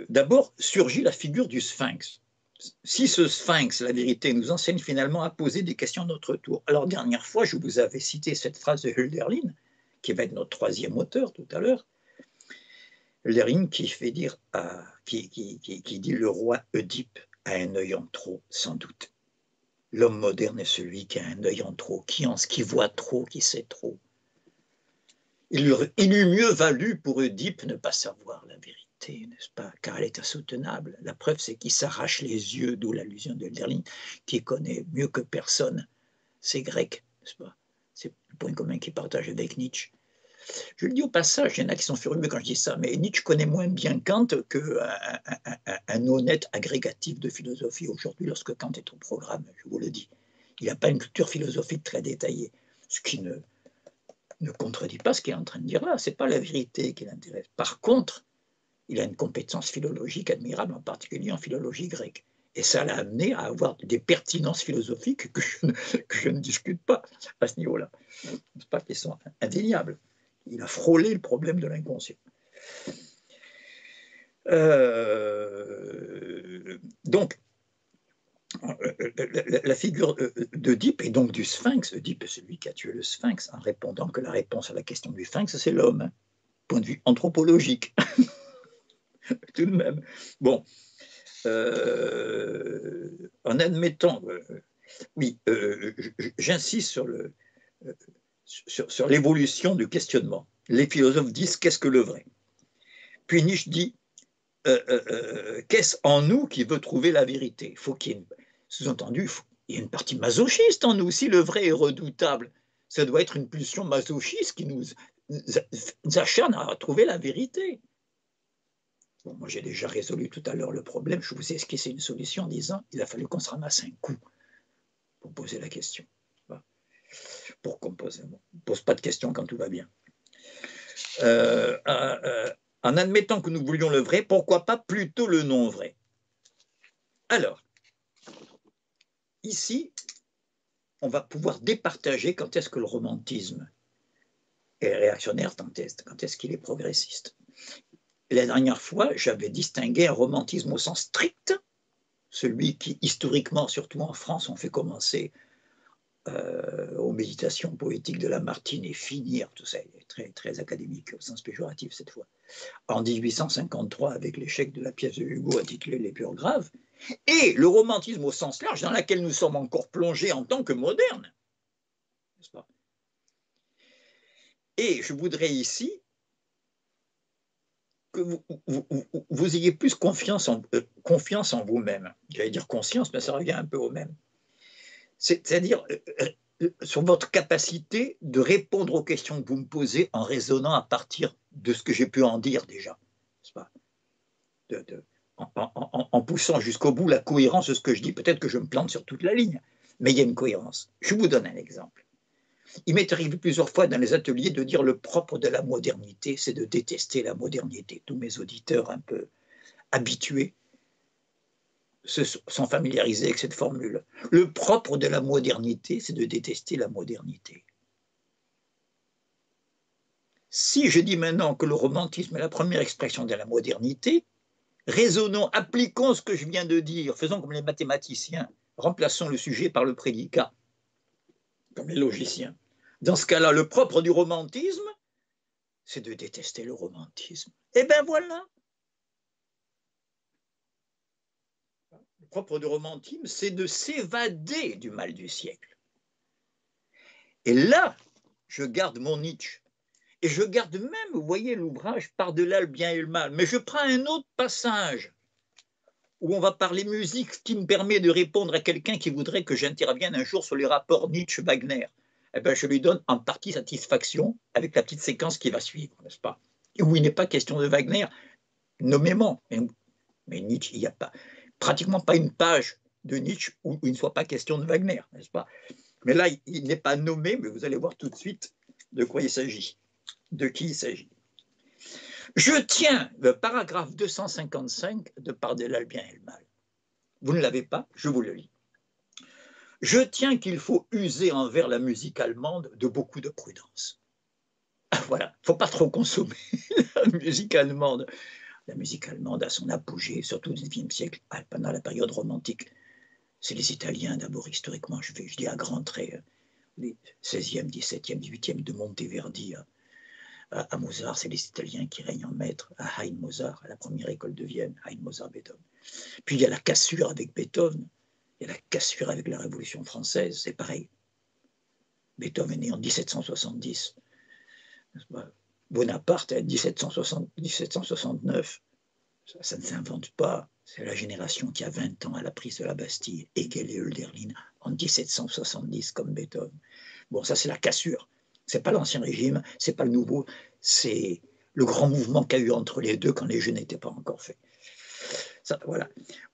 D'abord, surgit la figure du sphinx. Si ce sphinx, la vérité, nous enseigne finalement à poser des questions à notre tour. Alors, dernière fois, je vous avais cité cette phrase de Hölderlin, qui va être notre troisième auteur tout à l'heure. Hölderlin qui fait dire, qui dit le roi Oedipe a un œil en trop, sans doute. L'homme moderne est celui qui a un œil en trop, qui voit trop, qui sait trop. Il eût mieux valu pour Oedipe ne pas savoir la vérité, n'est-ce pas? Car elle est insoutenable. La preuve, c'est qu'il s'arrache les yeux, d'où l'allusion de Hölderlin, qui connaît mieux que personne ces Grecs, n'est-ce pas? C'est le point commun qu'il partage avec Nietzsche. Je le dis au passage, il y en a qui sont furieux quand je dis ça, mais Nietzsche connaît moins bien Kant qu'un honnête agrégatif de philosophie aujourd'hui lorsque Kant est au programme, je vous le dis. Il n'a pas une culture philosophique très détaillée, ce qui ne contredit pas ce qu'il est en train de dire là. Ce n'est pas la vérité qui l'intéresse. Par contre, il a une compétence philologique admirable, en particulier en philologie grecque. Et ça l'a amené à avoir des pertinences philosophiques que je ne discute pas à ce niveau-là. C'est pas qu'elles sont indéniables. Il a frôlé le problème de l'inconscient. Donc, la figure d'Oedipe et donc du sphinx, Oedipe est celui qui a tué le sphinx, en répondant que la réponse à la question du sphinx, c'est l'homme, point de vue anthropologique. Tout de même. Bon, en admettant, oui, j'insiste sur l'évolution du questionnement. Les philosophes disent qu'est-ce que le vrai? Puis Nietzsche dit qu'est-ce en nous qui veut trouver la vérité? Il faut qu'il y ait, sous-entendu, il y a une partie masochiste en nous. Si le vrai est redoutable, ça doit être une pulsion masochiste qui nous acharne à trouver la vérité. Bon, moi, j'ai déjà résolu tout à l'heure le problème. Je vous ai esquissé une solution en disant il a fallu qu'on se ramasse un coup pour poser la question. Pour qu'on ne pose pas de questions quand tout va bien. En admettant que nous voulions le vrai, pourquoi pas plutôt le non vrai? Alors, ici, on va pouvoir départager quand est-ce que le romantisme est réactionnaire, quand est-ce qu'il est progressiste. La dernière fois, j'avais distingué un romantisme au sens strict, celui qui, historiquement, surtout en France, on fait commencer aux méditations poétiques de Lamartine et finir, tout ça est très, très académique au sens péjoratif cette fois, en 1853 avec l'échec de la pièce de Hugo intitulée Les Pures Graves, et le romantisme au sens large dans lequel nous sommes encore plongés en tant que modernes, n'est-ce pas? Et je voudrais ici que vous ayez plus confiance en vous-même. J'allais dire conscience, mais ça revient un peu au même. C'est-à-dire sur votre capacité de répondre aux questions que vous me posez en raisonnant à partir de ce que j'ai pu en dire déjà. Pas en poussant jusqu'au bout la cohérence de ce que je dis. Peut-être que je me plante sur toute la ligne, mais il y a une cohérence. Je vous donne un exemple. Il m'est arrivé plusieurs fois dans les ateliers de dire le propre de la modernité, c'est de détester la modernité. Tous mes auditeurs un peu habitués se sont familiarisés avec cette formule. Le propre de la modernité, c'est de détester la modernité. Si je dis maintenant que le romantisme est la première expression de la modernité, raisonnons, appliquons ce que je viens de dire, faisons comme les mathématiciens, remplaçons le sujet par le prédicat, comme les logiciens. Dans ce cas-là, le propre du romantisme, c'est de détester le romantisme. Et bien voilà. Le propre du romantisme, c'est de s'évader du mal du siècle. Et là, je garde mon Nietzsche. Et je garde même, vous voyez, l'ouvrage Par-delà le bien et le mal. Mais je prends un autre passage où on va parler musique, ce qui me permet de répondre à quelqu'un qui voudrait que j'intervienne un jour sur les rapports Nietzsche-Wagner. Eh bien, je lui donne en partie satisfaction avec la petite séquence qui va suivre, n'est-ce pas? Où il n'est pas question de Wagner, nommément. Mais Nietzsche, il n'y a pas, pratiquement pas une page de Nietzsche où il ne soit pas question de Wagner, n'est-ce pas? Mais là, il n'est pas nommé, mais vous allez voir tout de suite de quoi il s'agit, de qui il s'agit. Je tiens le paragraphe 255 de Par-delà le bien et le mal. Vous ne l'avez pas, je vous le lis. Je tiens qu'il faut user envers la musique allemande de beaucoup de prudence. Voilà, il ne faut pas trop consommer la musique allemande. La musique allemande a son apogée, surtout au XIXe siècle, pendant la période romantique. C'est les Italiens d'abord, historiquement, je dis à grands traits, les 16e, 17e, 18e, de Monteverdi à Mozart, c'est les Italiens qui règnent en maître, à Haydn, Mozart, à la première école de Vienne, Haydn, Mozart, Beethoven. Puis il y a la cassure avec Beethoven, il y a la cassure avec la Révolution française, c'est pareil. Beethoven est né en 1770, Bonaparte en 1769, ça ne s'invente pas. C'est la génération qui a 20 ans à la prise de la Bastille, Hegel et Hölderlin en 1770 comme Beethoven. Bon, ça c'est la cassure. C'est pas l'Ancien Régime, c'est pas le Nouveau, c'est le grand mouvement qu'il y a eu entre les deux quand les jeux n'étaient pas encore faits. Ça, voilà.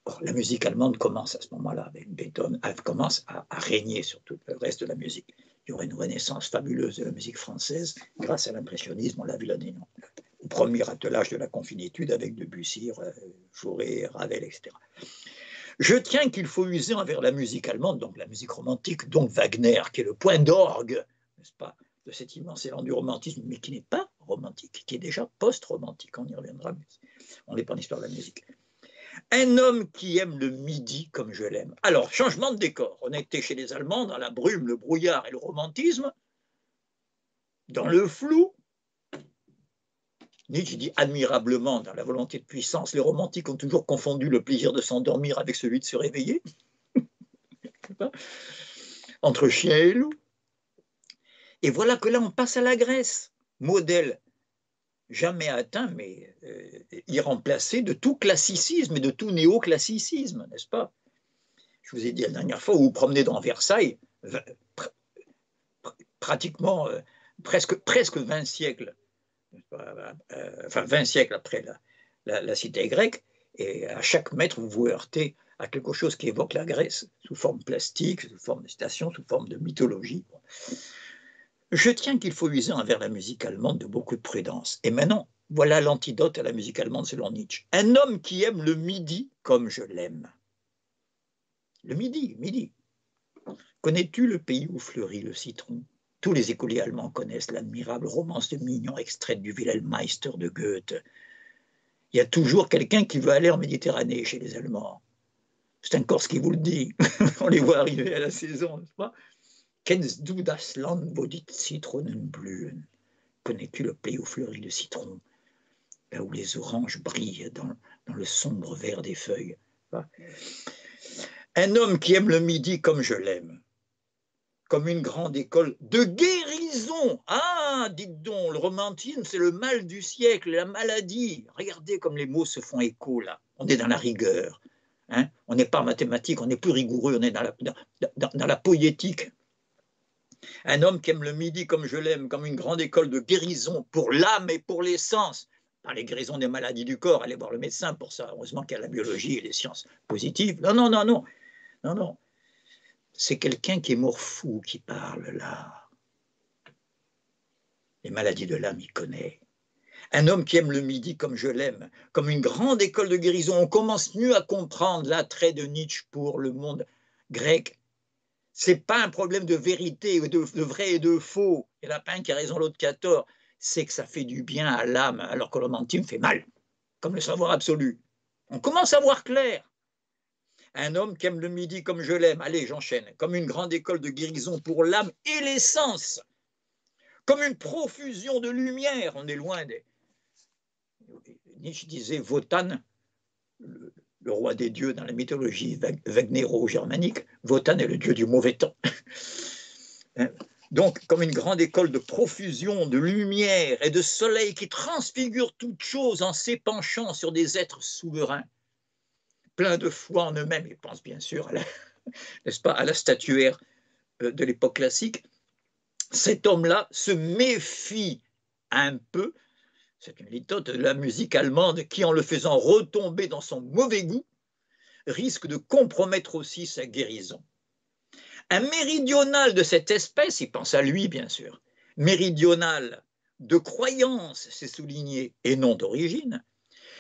Or, la musique allemande commence à ce moment-là avec Beethoven, elle commence à régner sur tout le reste de la musique. Il y aurait une renaissance fabuleuse de la musique française grâce à l'impressionnisme, on l'a vu l'année au premier attelage de la confinitude avec Debussy, Fauré, Ravel, etc. Je tiens qu'il faut user envers la musique allemande, donc la musique romantique, donc Wagner, qui est le point d'orgue, n'est-ce pas, de cet immense élan du romantisme, mais qui n'est pas romantique, qui est déjà post-romantique, on y reviendra, mais on n'est pas en histoire de la musique. Un homme qui aime le midi comme je l'aime. Alors, changement de décor. On était chez les Allemands dans la brume, le brouillard et le romantisme. Dans le flou, Nietzsche dit admirablement dans la volonté de puissance, les romantiques ont toujours confondu le plaisir de s'endormir avec celui de se réveiller. Entre chien et loup. Et voilà que là, on passe à la Grèce, modèle jamais atteint, mais irremplacé de tout classicisme et de tout néoclassicisme, n'est-ce pas? Je vous ai dit la dernière fois, où vous promenez dans Versailles, pratiquement presque 20 siècles, enfin 20 siècles après la cité grecque, et à chaque mètre, vous vous heurtez à quelque chose qui évoque la Grèce, sous forme plastique, sous forme de citation, sous forme de mythologie. Je tiens qu'il faut user envers la musique allemande de beaucoup de prudence. Et maintenant, voilà l'antidote à la musique allemande selon Nietzsche. Un homme qui aime le midi comme je l'aime. Le midi, midi. Connais-tu le pays où fleurit le citron? Tous les écoliers allemands connaissent l'admirable romance de Mignon extraite du Wilhelm Meister de Goethe. Il y a toujours quelqu'un qui veut aller en Méditerranée chez les Allemands. C'est un Corse qui vous le dit. On les voit arriver à la saison, n'est-ce pas? Kennst du das Land, wo die Zitronen blühen? Connais-tu le pays où fleurit le citron? Là où les oranges brillent dans le sombre vert des feuilles. Un homme qui aime le midi comme je l'aime, comme une grande école de guérison. Ah, dites donc, le romantisme, c'est le mal du siècle, la maladie. Regardez comme les mots se font écho là. On est dans la rigueur. Hein, on n'est pas en mathématiques, on est plus rigoureux, on est dans la poétique. Un homme qui aime le midi comme je l'aime, comme une grande école de guérison pour l'âme et pour les sens. Pas les guérisons des maladies du corps, allez voir le médecin pour ça. Heureusement qu'il y a la biologie et les sciences positives. Non, non, non, non. Non, non. C'est quelqu'un qui est mort fou qui parle là. Les maladies de l'âme, il connaît. Un homme qui aime le midi comme je l'aime, comme une grande école de guérison. On commence mieux à comprendre l'attrait de Nietzsche pour le monde grec. Ce n'est pas un problème de vérité, de vrai et de faux. Il n'y en a pas un qui a raison, l'autre qui a tort. C'est que ça fait du bien à l'âme, alors que le romantisme fait mal, comme le savoir absolu. On commence à voir clair. Un homme qui aime le midi comme je l'aime, allez, j'enchaîne, comme une grande école de guérison pour l'âme et les sens, comme une profusion de lumière. On est loin des... Nietzsche disait Wotan, le roi des dieux dans la mythologie wagnéro-germanique. Wotan est le dieu du mauvais temps. Donc, comme une grande école de profusion, de lumière et de soleil qui transfigure toute chose en s'épanchant sur des êtres souverains, pleins de foi en eux-mêmes. Ils pensent bien sûr à n'est-ce pas, à la statuaire de l'époque classique. Cet homme-là se méfie un peu, c'est une litote, de la musique allemande qui, en le faisant retomber dans son mauvais goût, risque de compromettre aussi sa guérison. Un méridional de cette espèce, il pense à lui bien sûr, méridional de croyance, c'est souligné, et non d'origine,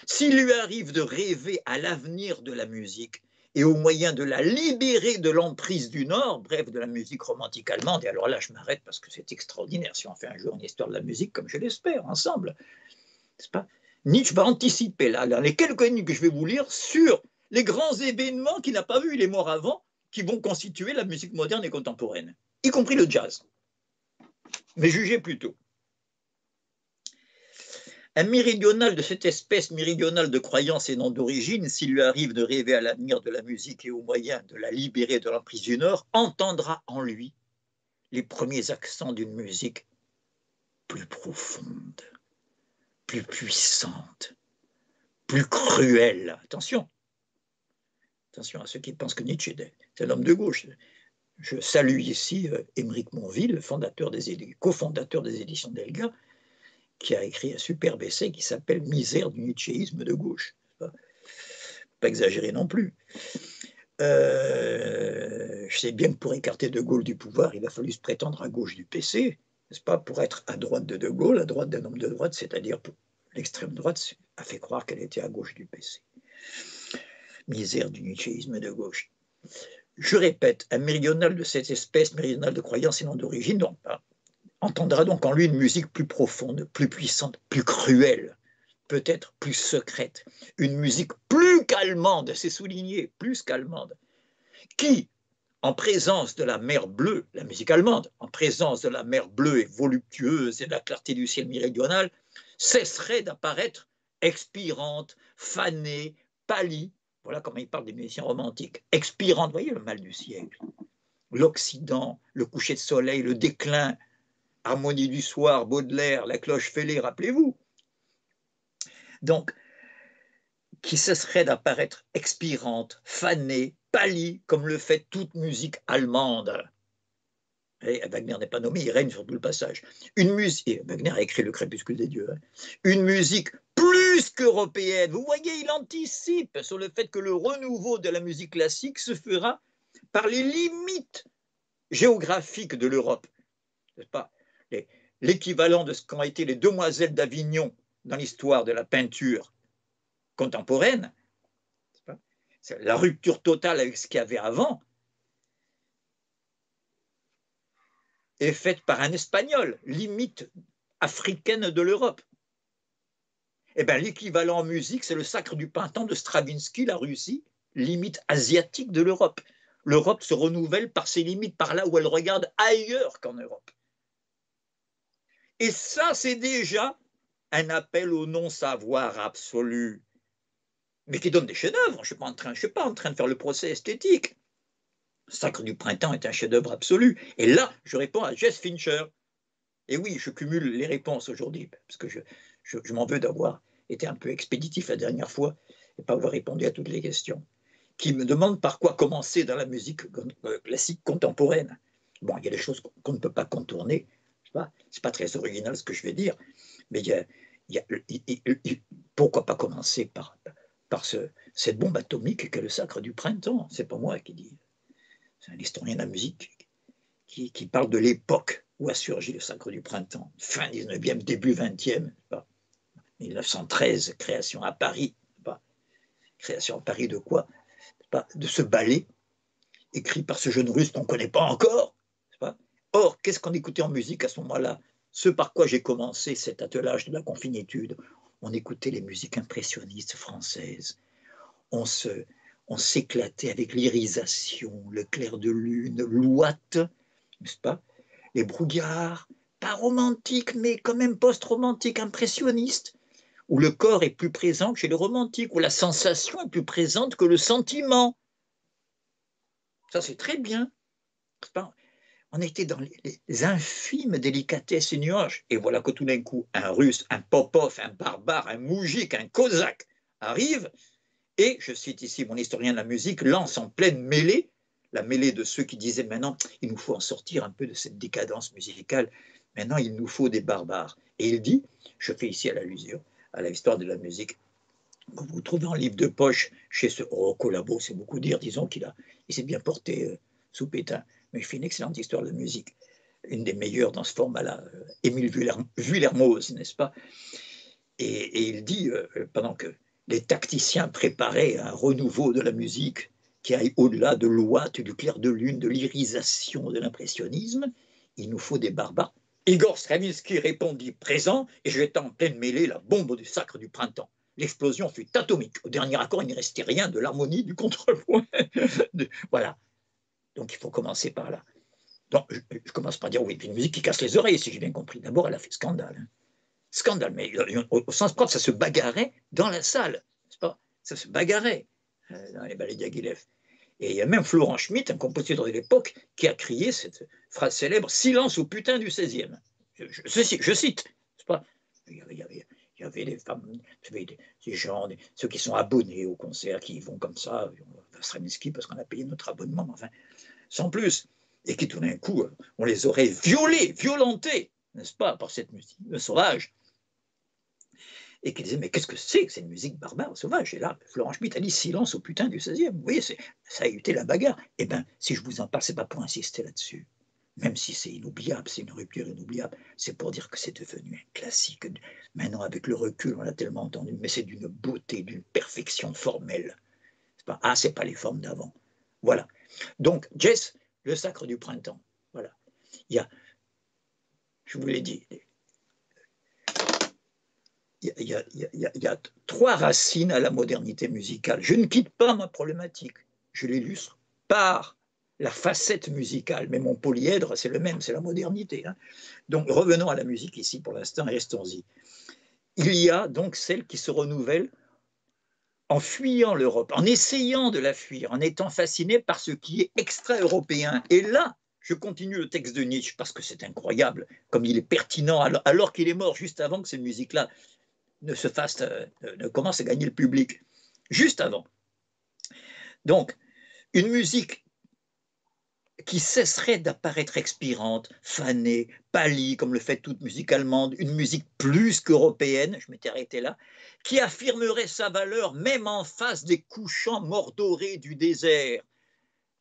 s'il lui arrive de rêver à l'avenir de la musique, et au moyen de la libérer de l'emprise du Nord, bref, de la musique romantique allemande. Et alors là, je m'arrête parce que c'est extraordinaire si on fait un jour une histoire de la musique, comme je l'espère, ensemble. N'est-ce pas? Nietzsche va anticiper là, dans les quelques lignes que je vais vous lire, sur les grands événements qu'il n'a pas vu, il est mort avant, qui vont constituer la musique moderne et contemporaine, y compris le jazz. Mais jugez plutôt. Un méridional de cette espèce méridionale de croyance et non d'origine, s'il lui arrive de rêver à l'avenir de la musique et aux moyens de la libérer de l'emprise du Nord, entendra en lui les premiers accents d'une musique plus profonde, plus puissante, plus cruelle. Attention, attention à ceux qui pensent que Nietzsche est un homme de gauche. Je salue ici Émeric Monville, cofondateur des éditions Delga, qui a écrit un superbe essai qui s'appelle Misère du nietzschéisme de gauche. Pas exagéré non plus. Je sais bien que pour écarter De Gaulle du pouvoir, il a fallu se prétendre à gauche du PC, n'est-ce pas, pour être à droite de De Gaulle, à droite d'un homme de droite, c'est-à-dire l'extrême droite a fait croire qu'elle était à gauche du PC. Misère du nietzschéisme de gauche. Je répète, un méridional de cette espèce, méridional de croyance et non d'origine, donc, entendra donc en lui une musique plus profonde, plus puissante, plus cruelle, peut-être plus secrète, une musique plus qu'allemande, c'est souligné, plus qu'allemande, qui, en présence de la mer bleue, la musique allemande, en présence de la mer bleue et voluptueuse et de la clarté du ciel méridional, cesserait d'apparaître expirante, fanée, pâlie. Voilà comment il parle des musiciens romantiques. Expirante, vous voyez le mal du siècle. L'Occident, le coucher de soleil, le déclin, harmonie du soir, Baudelaire, la cloche fêlée, rappelez-vous. Donc, qui cesserait d'apparaître expirante, fanée, pâlie, comme le fait toute musique allemande. Et Wagner n'est pas nommé, il règne sur tout le passage. Une musique, Wagner a écrit Le Crépuscule des dieux, une musique plus qu'européenne. Vous voyez, il anticipe sur le fait que le renouveau de la musique classique se fera par les limites géographiques de l'Europe. N'est-ce pas? L'équivalent de ce qu'ont été les demoiselles d'Avignon dans l'histoire de la peinture contemporaine, c'est la rupture totale avec ce qu'il y avait avant, est faite par un Espagnol, limite africaine de l'Europe. Eh bien, l'équivalent en musique, c'est le Sacre du printemps de Stravinsky, la Russie, limite asiatique de l'Europe. L'Europe se renouvelle par ses limites, par là où elle regarde ailleurs qu'en Europe. Et ça, c'est déjà un appel au non-savoir absolu, mais qui donne des chefs-d'œuvre. Je ne suis pas en train de faire le procès esthétique. Sacre du printemps est un chef-d'œuvre absolu. Et là, je réponds à Jess Fincher. Et oui, je cumule les réponses aujourd'hui, parce que je m'en veux d'avoir été un peu expéditif la dernière fois et pas avoir répondu à toutes les questions. Qui me demande par quoi commencer dans la musique classique contemporaine. Bon, il y a des choses qu'on ne peut pas contourner. C'est pas très original ce que je vais dire, mais pourquoi pas commencer par cette bombe atomique qu'est le Sacre du printemps. C'est pas moi qui dis. C'est un historien de la musique qui parle de l'époque où a surgi le Sacre du printemps. Fin 19e, début 20e. 1913, création à Paris. Création à Paris de quoi? De ce ballet écrit par ce jeune russe qu'on ne connaît pas encore. Or, qu'est-ce qu'on écoutait en musique à ce moment-là? Ce par quoi j'ai commencé cet attelage de la confinitude. On écoutait les musiques impressionnistes françaises. On s'éclatait avec l'irisation, le clair de lune, l'ouate, n'est-ce pas? Les brouillards, pas romantiques, mais quand même post-romantiques, impressionnistes, où le corps est plus présent que chez les romantiques, où la sensation est plus présente que le sentiment. Ça, c'est très bien. On était dans les infimes délicatesses et nuages. Et voilà que tout d'un coup, un russe, un popov, un barbare, un moujik, un cosaque arrive et, je cite ici mon historien de la musique, lance en pleine mêlée, la mêlée de ceux qui disaient maintenant, il nous faut en sortir un peu de cette décadence musicale, maintenant il nous faut des barbares. Et il dit, je fais ici à l'allusion à l'histoire de la musique, que vous trouvez en livre de poche chez ce collabo, c'est beaucoup dire, disons qu'il s'est bien porté sous Pétain, mais il fait une excellente histoire de la musique, une des meilleures dans ce format-là, Émile Vuillermoz, n'est-ce pas? Et il dit, pendant que les tacticiens préparaient un renouveau de la musique, qui aille au-delà de l'ouate, du clair de lune, de l'irisation, de l'impressionnisme. Il nous faut des barbares. Igor Stravinsky répondit présent, et je étais en pleine mêlée, la bombe du sacre du printemps. L'explosion fut atomique. Au dernier accord, il ne restait rien de l'harmonie, du contrepoint. Voilà. Donc il faut commencer par là. Donc je commence par dire, oui, puis une musique qui casse les oreilles, si j'ai bien compris. D'abord, elle a fait scandale. Hein. Scandale, mais au sens propre, ça se bagarrait dans la salle. N'est-ce pas? Ça se bagarrait dans les ballets Diaghilev. Et il y a même Florent Schmitt, un compositeur de l'époque, qui a crié cette phrase célèbre, silence au putain du 16e. Je cite, n'est-ce pas? Il y avait des femmes, des gens, ceux qui sont abonnés au concert, qui vont comme ça, à Stravinsky parce qu'on a payé notre abonnement, enfin, sans plus. Et qui tout d'un coup, on les aurait violés, violentés, n'est-ce pas, par cette musique sauvage. Et qui disait, mais qu'est-ce que c'est que cette musique barbare, sauvage? Et là, Florent Schmitt a dit, silence au putain du 16e. Vous voyez, ça a été la bagarre. Eh bien, si je vous en parle, ce n'est pas pour insister là-dessus. Même si c'est inoubliable, c'est une rupture inoubliable, c'est pour dire que c'est devenu un classique. Maintenant, avec le recul, on l'a tellement entendu, mais c'est d'une beauté, d'une perfection formelle. C'est pas les formes d'avant. Voilà. Donc, Jess, le sacre du printemps. Voilà. Il y a, je vous l'ai dit, il y a trois racines à la modernité musicale. Je ne quitte pas ma problématique, je l'illustre par la facette musicale, mais mon polyèdre, c'est le même, c'est la modernité. Hein. Donc revenons à la musique ici pour l'instant et restons-y. Il y a donc celle qui se renouvelle en fuyant l'Europe, en essayant de la fuir, en étant fasciné par ce qui est extra-européen. Et là, je continue le texte de Nietzsche parce que c'est incroyable, comme il est pertinent alors qu'il est mort juste avant que cette musique-là ne commence à gagner le public, juste avant. Donc, une musique qui cesserait d'apparaître expirante, fanée, pâlie, comme le fait toute musique allemande, une musique plus qu'européenne, je m'étais arrêté là, qui affirmerait sa valeur même en face des couchants mordorés du désert.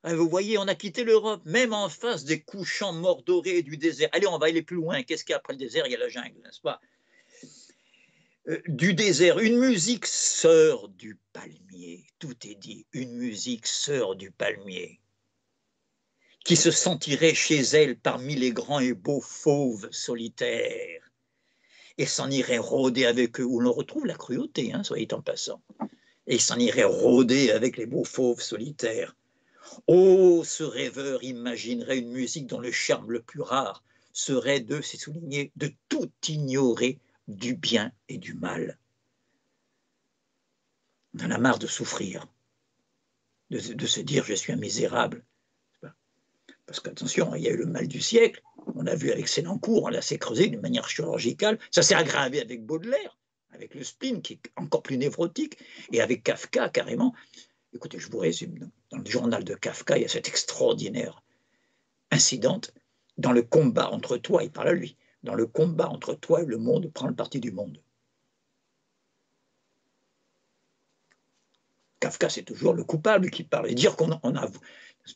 Vous voyez, on a quitté l'Europe, même en face des couchants mordorés du désert. Allez, on va aller plus loin. Qu'est-ce qu'il y a après le désert? Il y a la jungle, n'est-ce pas? Du désert, une musique sœur du palmier, tout est dit, une musique sœur du palmier, qui se sentirait chez elle parmi les grands et beaux fauves solitaires, et s'en irait rôder avec eux, où l'on retrouve la cruauté, hein, soyez en passant, et s'en irait rôder avec les beaux fauves solitaires. Oh, ce rêveur imaginerait une musique dont le charme le plus rare serait de, c'est souligné, de tout ignorer du bien et du mal. On en a marre de souffrir, de se dire je suis un misérable. Parce qu'attention, il y a eu le mal du siècle, on a vu avec Sénancourt, on l'a s'est creusé d'une manière chirurgicale, ça s'est aggravé avec Baudelaire, avec le spleen qui est encore plus névrotique, et avec Kafka carrément. Écoutez, je vous résume, dans le journal de Kafka, il y a cette extraordinaire incidente dans le combat entre toi, il parle à lui, dans le combat entre toi et le monde, prends le parti du monde. Kafka, c'est toujours le coupable qui parle. Et dire qu'on a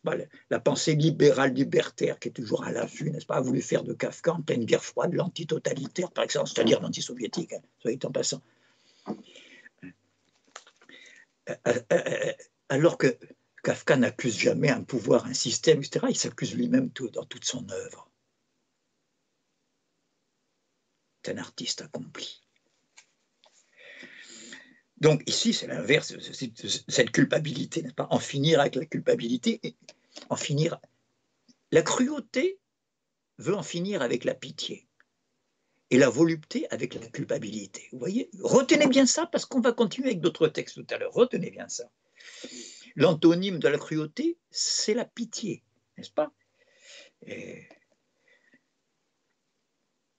pas, la pensée libérale libertaire qui est toujours à l'affût, n'est-ce pas, a voulu faire de Kafka en pleine guerre froide l'antitotalitaire, par exemple, c'est-à-dire l'antisoviétique, hein, soyez en passant. Alors que Kafka n'accuse jamais un pouvoir, un système, etc., il s'accuse lui-même dans toute son œuvre. C'est un artiste accompli. Donc ici, c'est l'inverse, cette culpabilité, n'est-ce pas? En finir avec la culpabilité, et en finir. La cruauté veut en finir avec la pitié et la volupté avec la culpabilité. Vous voyez? Retenez bien ça parce qu'on va continuer avec d'autres textes tout à l'heure. Retenez bien ça. L'antonyme de la cruauté, c'est la pitié, n'est-ce pas? Et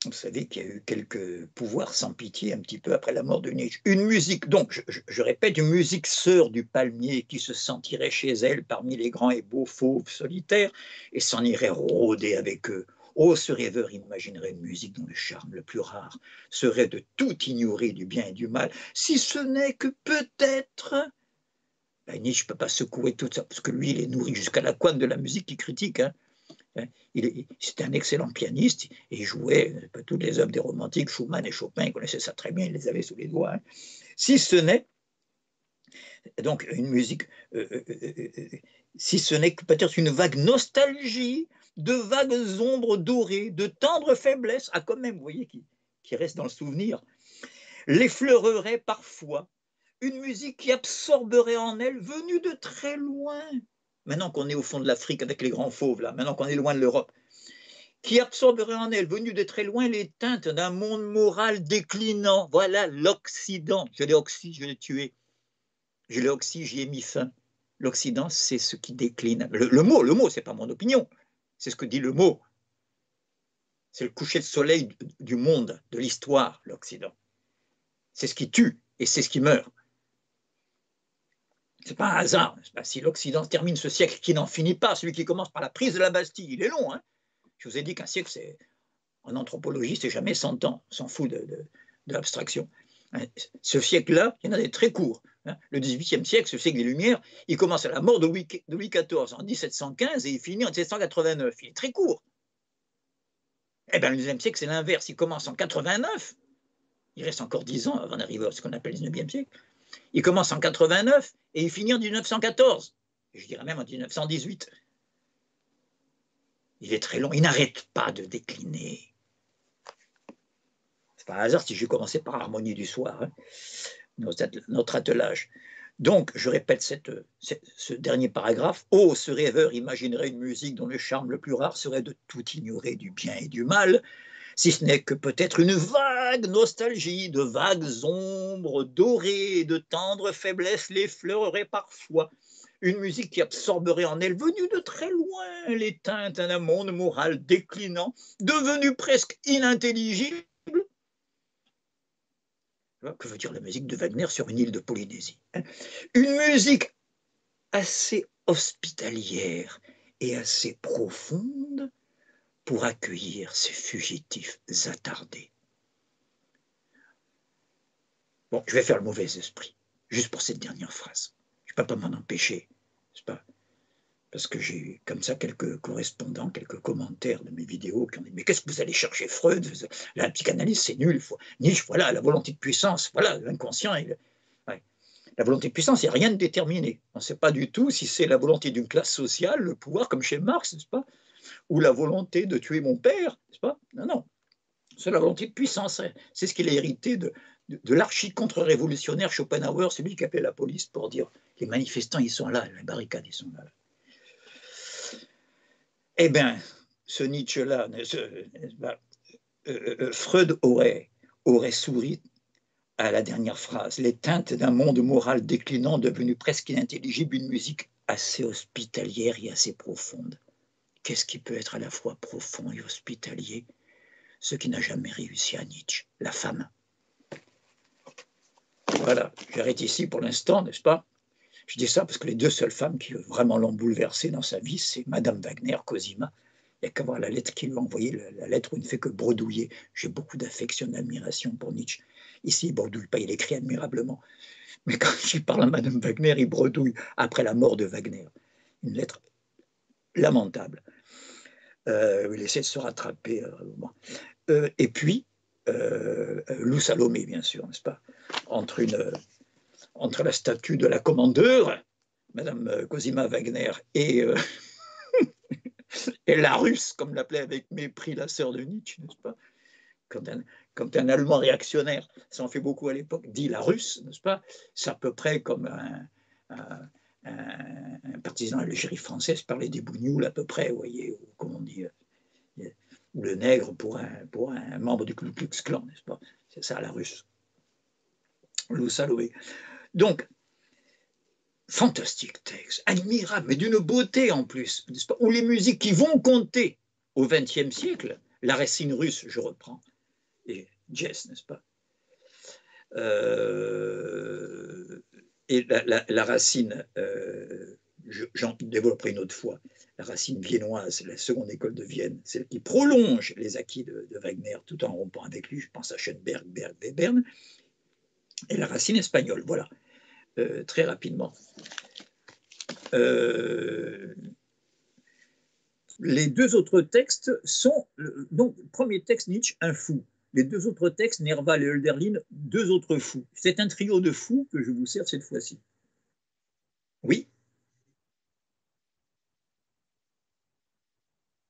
vous savez qu'il y a eu quelques pouvoirs sans pitié un petit peu après la mort de Nietzsche. Une musique, donc, je répète, une musique sœur du palmier qui se sentirait chez elle parmi les grands et beaux fauves solitaires et s'en irait rôder avec eux. Oh, ce rêveur imaginerait une musique dont le charme le plus rare serait de tout ignorer du bien et du mal, si ce n'est que peut-être... Ben, Nietzsche ne peut pas secouer tout ça, parce que lui, il est nourri jusqu'à la couenne de la musique qu'il critique, hein. C'était un excellent pianiste, et il jouait toutes les œuvres des romantiques, Schumann et Chopin, il connaissait ça très bien, il les avait sous les doigts. Hein. Si ce n'est Donc une musique, si ce n'est que peut-être une vague nostalgie, de vagues ombres dorées, de tendres faiblesses, ah quand même, vous voyez, qui reste dans le souvenir, l'effleurerait parfois, une musique qui absorberait en elle, venue de très loin, maintenant qu'on est au fond de l'Afrique avec les grands fauves, là, maintenant qu'on est loin de l'Europe, qui absorberait en elle, venue de très loin, les teintes d'un monde moral déclinant. Voilà l'Occident. Je l'ai oxy, je l'ai tué. Je l'ai oxy, j'y ai mis fin. L'Occident, c'est ce qui décline. Le mot, c'est pas mon opinion. C'est ce que dit le mot. C'est le coucher de soleil du monde, de l'histoire, l'Occident. C'est ce qui tue et c'est ce qui meurt. C'est pas un hasard. Si l'Occident termine ce siècle qui n'en finit pas, celui qui commence par la prise de la Bastille, il est long. Hein. Je vous ai dit qu'un siècle, c'est en anthropologie, c'est jamais 100 ans. On s'en fout de l'abstraction. Ce siècle-là, il y en a des très courts. Le XVIIIe siècle, ce siècle des Lumières, il commence à la mort de Louis XIV en 1715 et il finit en 1789. Il est très court. Eh bien, le XIXe siècle, c'est l'inverse. Il commence en 89. Il reste encore 10 ans avant d'arriver à ce qu'on appelle le XIXe siècle. Il commence en 89 et il finit en 1914. Je dirais même en 1918. Il est très long. Il n'arrête pas de décliner. C'est pas un hasard si j'ai commencé par Harmonie du soir, hein, notre attelage. Donc, je répète ce dernier paragraphe. Oh, ce rêveur imaginerait une musique dont le charme le plus rare serait de tout ignorer du bien et du mal, si ce n'est que peut-être une vague nostalgie, de vagues ombres dorées et de tendres faiblesses l'effleurerait parfois. Une musique qui absorberait en elle, venue de très loin, les teintes d'un monde moral déclinant, devenu presque inintelligible. Que veut dire la musique de Wagner sur une île de Polynésie? Une musique assez hospitalière et assez profonde pour accueillir ces fugitifs attardés. Bon, je vais faire le mauvais esprit, juste pour cette dernière phrase. Je ne peux pas m'en empêcher, n'est-ce pas? Parce que j'ai eu comme ça quelques correspondants, quelques commentaires de mes vidéos qui ont dit « Mais qu'est-ce que vous allez chercher Freud? La psychanalyse, c'est nul. Nietzsche, voilà, la volonté de puissance, voilà, l'inconscient. Ouais. La volonté de puissance, il n'y a rien de déterminé. On ne sait pas du tout si c'est la volonté d'une classe sociale, le pouvoir, comme chez Marx, n'est-ce pas? Ou la volonté de tuer mon père, n'est-ce pas? Non, non. C'est la volonté de puissance. C'est ce qu'il a hérité de l'archi-contre-révolutionnaire Schopenhauer, celui qui appelait la police pour dire « Les manifestants, ils sont là, les barricades, ils sont là. » Eh bien, ce Nietzsche-là, Freud aurait souri à la dernière phrase. Les teintes d'un monde moral déclinant, devenu presque inintelligible, une musique assez hospitalière et assez profonde. Qu'est-ce qui peut être à la fois profond et hospitalier? Ce qui n'a jamais réussi à Nietzsche, la femme. Voilà, j'arrête ici pour l'instant, n'est-ce pas? Je dis ça parce que les deux seules femmes qui vraiment l'ont bouleversé dans sa vie, c'est Madame Wagner, Cosima. Il n'y a qu'à voir la lettre qu'il lui a envoyée, la lettre où il ne fait que bredouiller. J'ai beaucoup d'affection, d'admiration pour Nietzsche. Ici, il ne bredouille pas, il écrit admirablement. Mais quand il parle à Madame Wagner, il bredouille après la mort de Wagner. Une lettre lamentable. Il essaie de se rattraper. Et puis, Lou Salomé, bien sûr, n'est-ce pas? Entre la statue de la commandeur, Madame Cosima Wagner, et la Russe, comme l'appelait avec mépris la sœur de Nietzsche, n'est-ce pas? Quand un Allemand réactionnaire, ça en fait beaucoup à l'époque, dit la Russe, n'est-ce pas? C'est à peu près comme un partisan de l'Algérie française parlait des bougnoules, à peu près, vous voyez, ou comment on dit, ou le nègre pour un membre du Ku Klux Klan, n'est-ce pas? C'est ça la Russe. Lou Salomé. Donc, fantastique texte, admirable, mais d'une beauté en plus, n'est-ce pas? Ou les musiques qui vont compter au XXe siècle, la Racine russe, je reprends, et Jess, n'est-ce pas? Et la Racine, j'en développerai une autre fois, la Racine viennoise, la seconde école de Vienne, celle qui prolonge les acquis de Wagner tout en rompant avec lui, je pense à Schoenberg, Berg, Webern, et la Racine espagnole, voilà, très rapidement. Les deux autres textes sont, donc, premier texte Nietzsche, un fou. Les deux autres textes, Nerval et Hölderlin, deux autres fous. C'est un trio de fous que je vous sers cette fois-ci. Oui.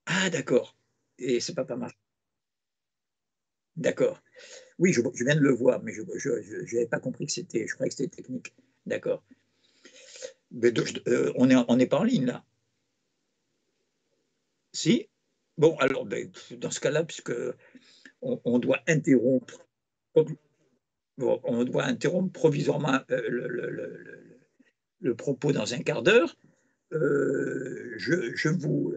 Ah, d'accord. Et c'est pas mal. D'accord. Oui, je viens de le voir, mais je n'avais pas compris que c'était, je croyais que c'était technique. D'accord. Mais on n'est pas en ligne là. Si? Bon, alors, ben, dans ce cas-là, puisque on doit interrompre, bon, on doit interrompre provisoirement le propos dans un quart d'heure, je vous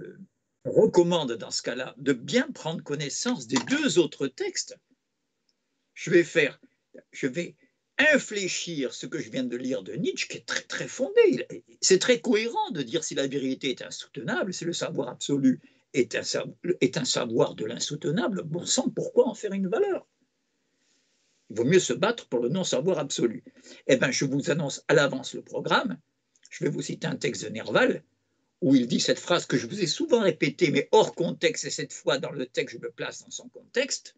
recommande dans ce cas-là de bien prendre connaissance des deux autres textes. Je vais faire, je vais infléchir ce que je viens de lire de Nietzsche, qui est très très fondé. C'est très cohérent de dire si la vérité est insoutenable, si le savoir absolu est un savoir de l'insoutenable, bon sang, pourquoi en faire une valeur? Il vaut mieux se battre pour le non-savoir absolu. Eh bien, je vous annonce à l'avance le programme. Je vais vous citer un texte de Nerval où il dit cette phrase que je vous ai souvent répétée, mais hors contexte, et cette fois dans le texte, je me place dans son contexte.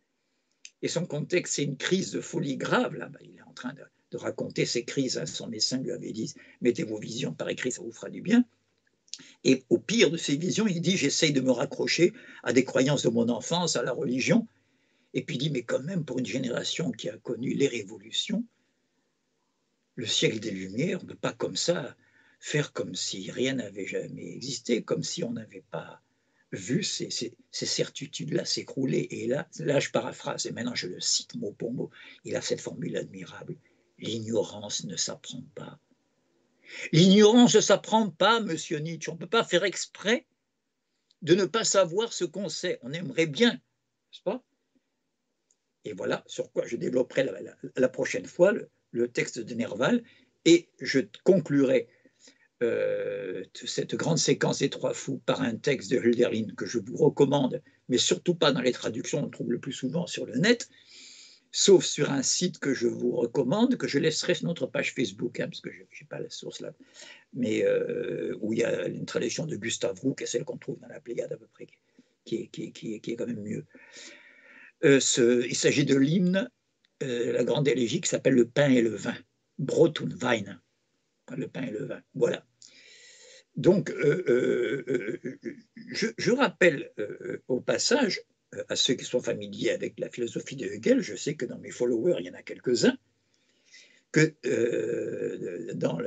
Et son contexte, c'est une crise de folie grave. Là, il est en train de raconter ses crises. Son médecin lui avait dit mettez vos visions par écrit, ça vous fera du bien. Et au pire de ses visions, il dit j'essaye de me raccrocher à des croyances de mon enfance, à la religion. Et puis il dit mais quand même, pour une génération qui a connu les révolutions, le siècle des Lumières, on ne peut pas comme ça faire comme si rien n'avait jamais existé, comme si on n'avait pas vu ces certitudes-là s'écrouler. Et là, je paraphrase, et maintenant je le cite mot pour mot, il a cette formule admirable, l'ignorance ne s'apprend pas. L'ignorance ne s'apprend pas, monsieur Nietzsche, on ne peut pas faire exprès de ne pas savoir ce qu'on sait. On aimerait bien, n'est-ce pas? Et voilà sur quoi je développerai la prochaine fois le texte de Nerval, et je conclurai cette grande séquence des trois fous par un texte de Hölderlin que je vous recommande, mais surtout pas dans les traductions, on le trouve le plus souvent sur le net, sauf sur un site que je vous recommande, que je laisserai sur notre page Facebook, hein, parce que je n'ai pas la source là, mais où il y a une traduction de Gustave Roux, qui est celle qu'on trouve dans la Pléiade à peu près, qui est quand même mieux. Il s'agit de l'hymne, la grande élégie qui s'appelle Le pain et le vin, Brot und Wein, le pain et le vin, voilà. Donc, je rappelle au passage à ceux qui sont familiers avec la philosophie de Hegel, je sais que dans mes followers, il y en a quelques-uns, que dans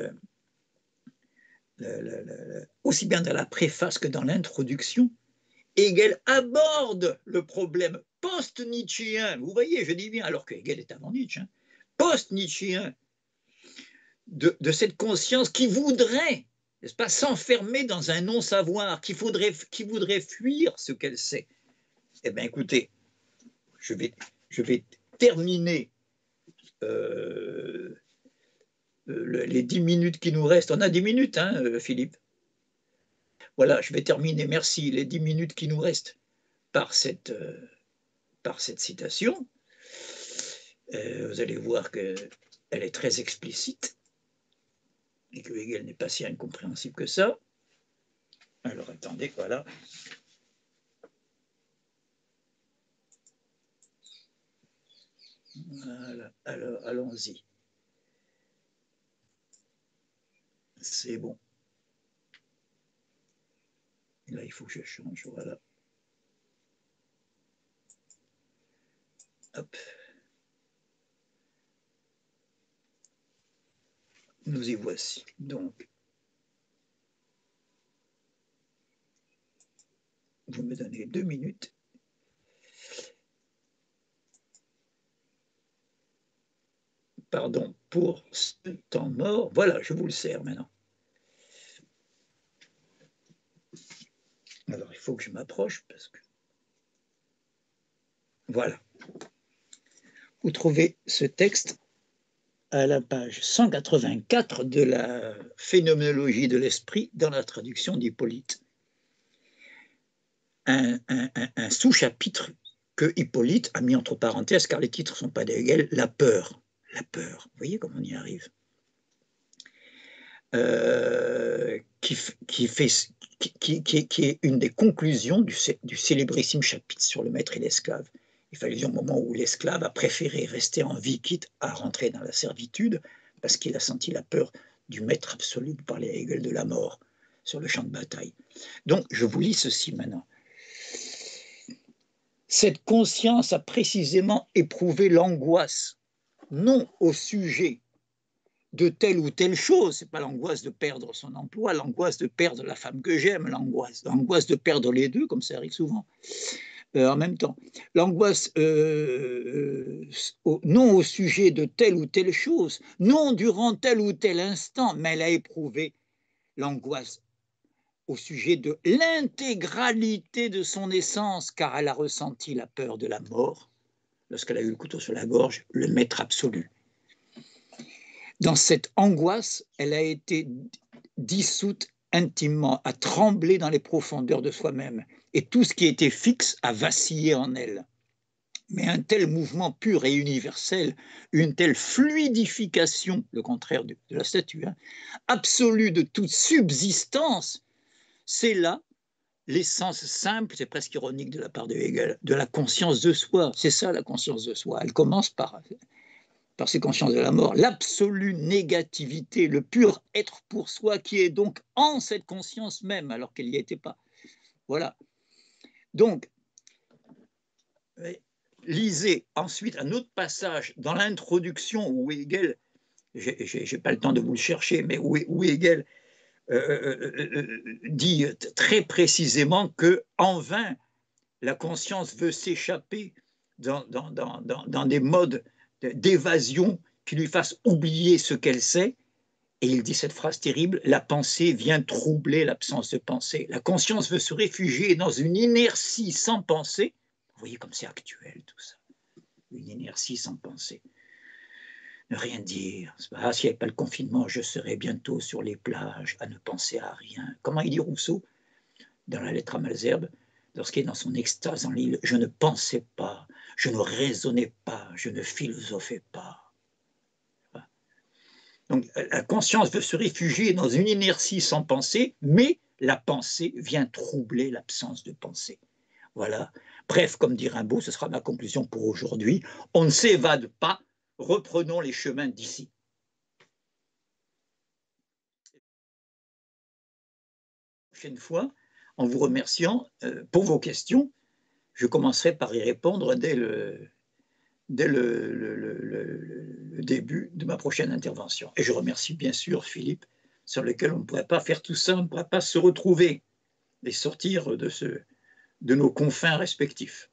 aussi bien dans la préface que dans l'introduction, Hegel aborde le problème post-nietzschéen. Vous voyez, je dis bien, alors que Hegel est avant Nietzsche, hein, post-nietzschéen de cette conscience qui voudrait, n'est-ce pas, s'enfermer dans un non-savoir, qui voudrait fuir ce qu'elle sait. Eh bien, écoutez, je vais terminer les 10 minutes qui nous restent. On a 10 minutes, hein, Philippe? Voilà, je vais terminer, merci, les 10 minutes qui nous restent par cette citation. Vous allez voir qu'elle est très explicite et que Hegel n'est pas si incompréhensible que ça. Alors, attendez, voilà. Voilà, alors allons-y. C'est bon. Et là, il faut que je change, voilà. Hop. Nous y voici. Donc, vous me donnez 2 minutes. Pardon pour ce temps mort. Voilà, je vous le sers maintenant. Alors, il faut que je m'approche parce que... Voilà. Vous trouvez ce texte à la page 184 de la Phénoménologie de l'esprit dans la traduction d'Hippolyte. Un sous-chapitre que Hippolyte a mis entre parenthèses, car les titres ne sont pas d'Hegel, la peur. La peur. Vous voyez comment on y arrive. Qui est une des conclusions du célébrissime chapitre sur le maître et l'esclave. Il fallait dire au moment où l'esclave a préféré rester en vie quitte à rentrer dans la servitude parce qu'il a senti la peur du maître absolu, par les Hegel de la mort sur le champ de bataille. Donc, je vous lis ceci maintenant. Cette conscience a précisément éprouvé l'angoisse, non au sujet de telle ou telle chose, c'est pas l'angoisse de perdre son emploi, l'angoisse de perdre la femme que j'aime, l'angoisse de perdre les deux, comme ça arrive souvent, en même temps. L'angoisse non au sujet de telle ou telle chose, non durant tel ou tel instant, mais elle a éprouvé l'angoisse au sujet de l'intégralité de son essence, car elle a ressenti la peur de la mort, lorsqu'elle a eu le couteau sur la gorge, le maître absolu. Dans cette angoisse, elle a été dissoute intimement, a tremblé dans les profondeurs de soi-même, et tout ce qui était fixe a vacillé en elle. Mais un tel mouvement pur et universel, une telle fluidification, le contraire de la statue, absolue de toute subsistance, c'est là l'essence simple, c'est presque ironique de la part de Hegel, de la conscience de soi. C'est ça la conscience de soi. Elle commence par ces consciences de la mort, l'absolue négativité, le pur être pour soi qui est donc en cette conscience même alors qu'elle n'y était pas. Voilà. Donc, lisez ensuite un autre passage dans l'introduction où Hegel, j'ai pas le temps de vous le chercher, mais où Hegel dit très précisément que en vain la conscience veut s'échapper dans des modes d'évasion qui lui fassent oublier ce qu'elle sait. Et il dit cette phrase terrible, la pensée vient troubler l'absence de pensée. La conscience veut se réfugier dans une inertie sans pensée. Vous voyez comme c'est actuel tout ça, une inertie sans pensée. Ne rien dire. Ah, s'il n'y avait pas le confinement, je serais bientôt sur les plages à ne penser à rien. Comment il dit Rousseau dans la lettre à Malesherbes, lorsqu'il est dans son extase en l'île, je ne pensais pas, je ne raisonnais pas, je ne philosophais pas. Donc la conscience veut se réfugier dans une inertie sans pensée, mais la pensée vient troubler l'absence de pensée. Voilà. Bref, comme dit Rimbaud, ce sera ma conclusion pour aujourd'hui. On ne s'évade pas, reprenons les chemins d'ici. Prochaine fois, en vous remerciant pour vos questions, je commencerai par y répondre dès le début de ma prochaine intervention. Et je remercie bien sûr Philippe, sur lequel on ne pourrait pas faire tout ça, on ne pourrait pas se retrouver et sortir de nos confins respectifs.